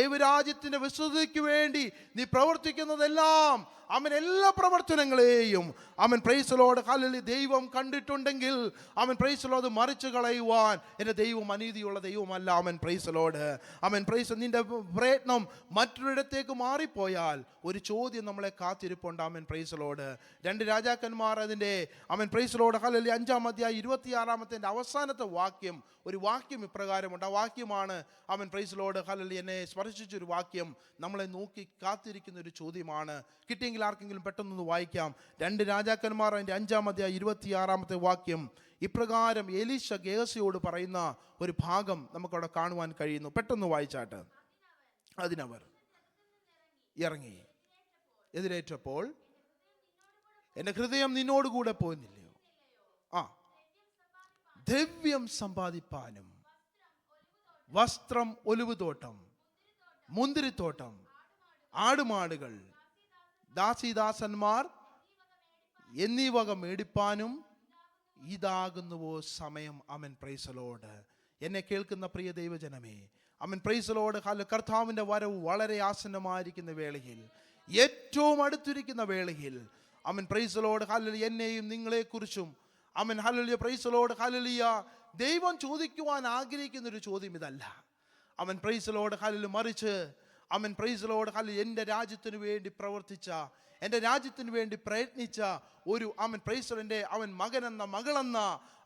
ദൈവരാജ്യത്തിൻ്റെ വിശുദ്ധിക്ക് വേണ്ടി നീ പ്രവർത്തിക്കുന്നതെല്ലാം അവൻ എല്ലാ പ്രവർത്തനങ്ങളെയും അവൻ പ്രൈസ് ലോർഡ് ഹല്ലേലൂയ ദൈവം കണ്ടിട്ടുണ്ടെങ്കിൽ അവൻ പ്രൈസ് ലോർഡ് മറിച്ചു കളയുവാൻ എൻ്റെ ദൈവം അനീതിയുള്ള ദൈവമല്ല. അവൻ പ്രൈസ് ലോർഡ്, അവൻ പ്രൈസ് നിന്റെ പ്രയത്നം മറ്റൊരിടത്തേക്ക് മാറിപ്പോയാൽ ഒരു ചോദ്യം നമ്മളെ കാത്തിരിപ്പുണ്ട്. അവൻ പ്രൈസ് ലോർഡ്. 2 രാജാക്കന്മാർ അതിൻ്റെ അവൻ പ്രൈസ് ലോർഡ് ഹല്ലേലൂയ 5-ാം അധ്യായം 26-ാമത്തെ അവസാനത്തെ വാക്യം, ഒരു വാക്യം ഇപ്രകാരമുണ്ട്. ആ വാക്യമാണ് അവൻ പ്രൈസ് ലോർഡ് ഹല്ലേലൂയ എന്നെ സ്പർശിച്ചൊരു വാക്യം, നമ്മളെ നോക്കി കാത്തിരിക്കുന്ന ഒരു ചോദ്യമാണ്. കിട്ടിയെങ്കിൽ ആർക്കെങ്കിലും പെട്ടെന്നൊന്ന് വായിക്കാം. 2 രാജാക്കന്മാർ അതിൻ്റെ 5-ാം അധ്യായം 26-ാമത്തെ വാക്യം ഇപ്രകാരം എലീശ ഗേഹസിയോട് പറയുന്ന ഒരു ഭാഗം നമുക്കവിടെ കാണുവാൻ കഴിയുന്നു. പെട്ടെന്ന് വായിച്ചാട്ട്. അതിനവർ ഇറങ്ങി എതിരേറ്റപ്പോൾ എൻ്റെ ഹൃദയം നിന്നോടുകൂടെ പോയിന്നില്ലയോ? ദ്രവ്യം സമ്പാദിപ്പാനും വസ്ത്രം, ഒലിവുതോട്ടം, മുന്തിരിത്തോട്ടം, ആടുമാടുകൾ, ദാസീദാസന്മാർ എന്നീ വക മേടിപ്പാനും ഇതാകുന്നുവോ സമയം. അവൻ പ്രൈസ് ലോർഡ്. എന്നെ കേൾക്കുന്ന പ്രിയ ദൈവജനമേ, അവൻ പ്രൈസ് ലോർഡ് കർത്താവിൻ്റെ വരവ് വളരെ ആസന്നമായിരിക്കുന്ന വേളയിൽ, ഏറ്റവും അടുത്തിരിക്കുന്ന വേളയിൽ അവൻ പ്രൈസ് ലോർഡ് ഹല്ലേലൂയ എന്നെയും നിങ്ങളെക്കുറിച്ചും അവൻ ഹല്ലേലൂയ പ്രൈസ് ലോർഡ് ഹല്ലേലൂയ ദൈവം ചോദിക്കുവാൻ ആഗ്രഹിക്കുന്നൊരു ചോദ്യം ഇതല്ല. അവൻ പ്രൈസ് ലോർഡ് ഹല്ലേലൂയ മറിച്ച് അവൻ പ്രൈസ് ലോർഡ് ഹല്ലേലൂയ എൻ്റെ രാജ്യത്തിന് വേണ്ടി പ്രവർത്തിച്ച, എൻ്റെ രാജ്യത്തിന് വേണ്ടി പ്രയത്നിച്ച ഒരു അവൻ പ്രൈസ് ലോർഡിൻ്റെ അവൻ മകനെന്ന മകളെന്ന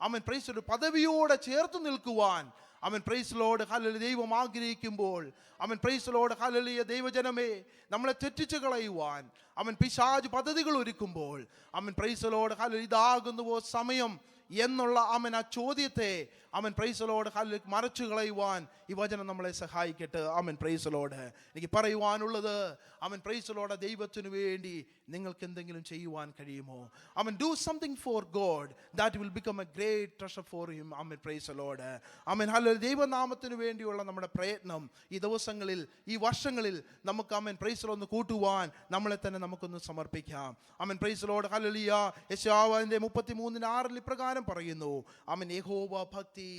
അവൻ പ്രൈസ് ലോർഡ് പദവിയോടെ ചേർത്ത് നിൽക്കുവാൻ അവൻ പ്രൈസ് ലോർഡ് ഹല്ലേലൂയ ദൈവം ആഗ്രഹിക്കുമ്പോൾ അവൻ പ്രൈസ് ലോർഡ് ഹല്ലേലൂയ ദൈവജനമേ നമ്മളെ തെറ്റിച്ച് കളയുവാൻ അവൻ പിശാച് പദ്ധതികൾ ഒരുക്കുമ്പോൾ അവൻ പ്രൈസ് ലോർഡ് ഹല്ലേലൂയ ഇതാകുന്നുവോ സമയം എന്നുള്ള അവൻ ആ ചോദ്യത്തെ അവൻ പ്രൈസ് ലോർഡ് ഹല്ലേലൂയ മറച്ചു കളയുവാൻ ഈ വചനം നമ്മളെ സഹായിക്കട്ടെ. അവൻ പ്രൈസ് ലോർഡ്. എനിക്ക് പറയുവാനുള്ളത് അവൻ പ്രൈസ് ലോർഡ് ദൈവത്തിന് വേണ്ടി നിങ്ങൾക്ക് എന്തെങ്കിലും ചെയ്യുവാൻ കഴിയുമോ? അവൻ do something for God that will become a great treasure for him. അവൻ പ്രൈസ് ലോർഡ്. അവൻ ഹല്ലേലൂയ ദൈവനാമത്തിന് വേണ്ടിയുള്ള നമ്മുടെ പ്രയത്നം ഈ ദിവസങ്ങളിൽ ഈ വർഷങ്ങളിൽ നമുക്ക് അവൻ പ്രൈസ് ലോർഡ് ഒന്ന് കൂട്ടുവാൻ നമ്മളെ തന്നെ നമുക്കൊന്ന് സമർപ്പിക്കാം. അവൻ പ്രൈസ് ലോർഡ് ഹല്ലേലൂയ യെശയ്യാവിന്റെ 33:6 ഇപ്രകാരം ഇപ്രകാരം പറയുന്നു, ആമേൻ, യഹോവ ഭക്തി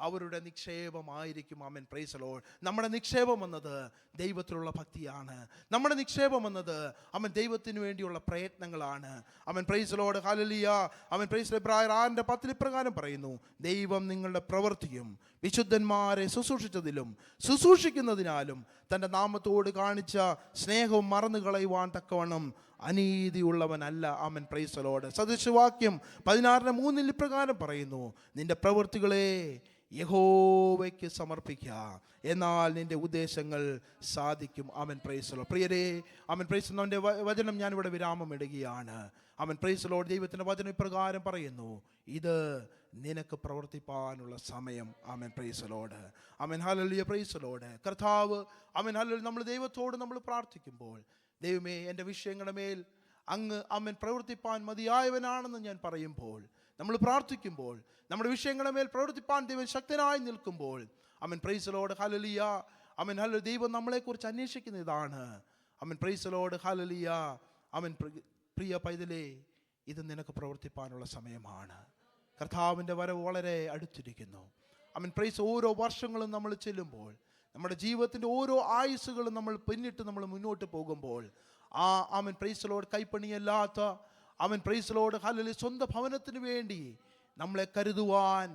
അവരുടെ നിക്ഷേപമായിരിക്കും. ആമേൻ, പ്രൈസ് ദി ലോർഡ്. നമ്മുടെ നിക്ഷേപം എന്നത് ദൈവത്തിലുള്ള ഭക്തിയാണ്. നമ്മുടെ നിക്ഷേപം എന്നത് ആമേൻ ദൈവത്തിന് വേണ്ടിയുള്ള പ്രയത്നങ്ങളാണ്. ആമേൻ, പ്രൈസ് ദി ലോർഡ്. ഹല്ലേലൂയ. ആമേൻ, പ്രൈസ് ദി ലോർഡ്. എബ്രായർ 6:10 ഇപ്രകാരം പറയുന്നു, ദൈവം നിങ്ങളുടെ പ്രവൃത്തിയും വിശുദ്ധന്മാരെ ശുശ്രൂഷിച്ചതിലും ശുശ്രൂഷിക്കുന്നതിനാലും തൻ്റെ നാമത്തോട് കാണിച്ച സ്നേഹവും മറന്നു കളയുവാൻ തക്കവണ്ണം അനീതിയുള്ളവനല്ല. ആമേൻ, പ്രൈസ് ദി ലോർഡ്. സദൃശവാക്യം 16:3 ഇപ്രകാരം പറയുന്നു, നിന്റെ പ്രവൃത്തികളെ യഹോവയ്ക്ക് സമർപ്പിക്കുക, എന്നാൽ നിന്റെ ഉദ്ദേശങ്ങൾ സാധിക്കും. ആമേൻ, പ്രൈസ് ദി ലോർഡ്. പ്രിയരേ, ആമേൻ, പ്രൈസ് ദി ലോർഡ്. വചനം ഞാനിവിടെ വിരാമം ഇടുകയാണ്. ആമേൻ, പ്രൈസ് ദി ലോർഡ്. ദൈവത്തിൻ്റെ വചനം ഇപ്രകാരം പറയുന്നു, ഇത് നിനക്ക് പ്രവർത്തിപ്പാനുള്ള സമയം. ആമേൻ, പ്രൈസ് ദി ലോർഡ്. ആമേൻ, ഹല്ലേലൂയ, പ്രൈസ് ദി ലോർഡ്. കർത്താവ്, ആമേൻ, ഹല്ലേലൂയ, നമ്മൾ ദൈവത്തോട് നമ്മൾ പ്രാർത്ഥിക്കുമ്പോൾ, ദൈവമേ എൻ്റെ വിഷയങ്ങളുടെ മേൽ അങ്ങ് ആമേൻ പ്രവർത്തിപ്പാൻ മതിയായവനാണെന്ന് ഞാൻ പറയുമ്പോൾ, നമ്മൾ പ്രാർത്ഥിക്കുമ്പോൾ, നമ്മുടെ വിഷയങ്ങളുടെ മേൽ പ്രവർത്തിപ്പാൻ ദൈവം ശക്തനായി നിൽക്കുമ്പോൾ, ആമേൻ, പ്രൈസ് ദി ലോർഡ്. ഹല്ലേലൂയ. ആമേൻ, ഹല്ലേലൂയ. ദൈവം നമ്മളെക്കുറിച്ച് അന്വേഷിക്കുന്ന ഇതാണ്. ആമേൻ, പ്രൈസ് ദി ലോർഡ്. ഹല്ലേലൂയ. ആമേൻ, പ്രിയ പൈതലേ, ഇത് നിനക്ക് പ്രവർത്തിപ്പാനുള്ള സമയമാണ്. കർത്താവിൻ്റെ വരവ് വളരെ അടുത്തിരിക്കുന്നു. ആമേൻ, പ്രൈസ്. ഓരോ വർഷങ്ങളും നമ്മൾ ചെല്ലുമ്പോൾ, നമ്മുടെ ജീവിതത്തിൻ്റെ ഓരോ ആയുസ്സുകളും നമ്മൾ പിന്നിട്ട് നമ്മൾ മുന്നോട്ട് പോകുമ്പോൾ, ആമേൻ, പ്രൈസ് ദി ലോർഡ്, കൈപ്പണിയല്ലാത്ത ആമേൻ, പ്രൈസ് ദി ലോർഡ്, ഹല്ലേലൂയ, സ്വന്തം ഭവനത്തിന് വേണ്ടി നമ്മളെ കരുതുവാൻ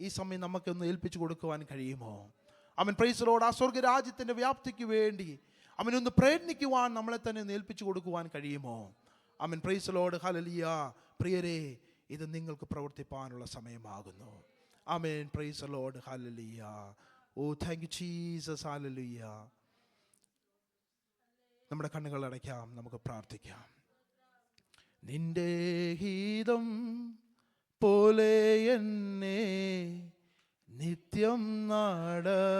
ഈ സമയം നമുക്കൊന്ന് ഏൽപ്പിച്ചു കൊടുക്കുവാൻ കഴിയുമോ? ആമേൻ, പ്രൈസ് ദി ലോർഡ്. ആ സ്വർഗരാജ്യത്തിൻ്റെ വ്യാപ്തിക്ക് വേണ്ടി അവനൊന്ന് പ്രയത്നിക്കുവാൻ നമ്മളെ തന്നെ ഏൽപ്പിച്ചു കൊടുക്കുവാൻ കഴിയുമോ? ആമേൻ, പ്രൈസ് ദി ലോർഡ്. ഹല്ലേലൂയ. പ്രിയരേ, ഇത് നിങ്ങൾക്ക് പ്രവർത്തിപ്പാനുള്ള സമയമാകുന്നു. ആമേൻ, പ്രൈസ് ദി ലോർഡ്. ഹല്ലേലൂയ. ഓ, താങ്ക് യു ജീസസ്. ഹല്ലേലൂയ. നമ്മുടെ കണ്ണുകൾ അടയ്ക്കാം, നമുക്ക് പ്രാർത്ഥിക്കാം. നിന്റെ ഹിതം പോലെ എന്നെ നിത്യം നടത്തിയിടണമേ.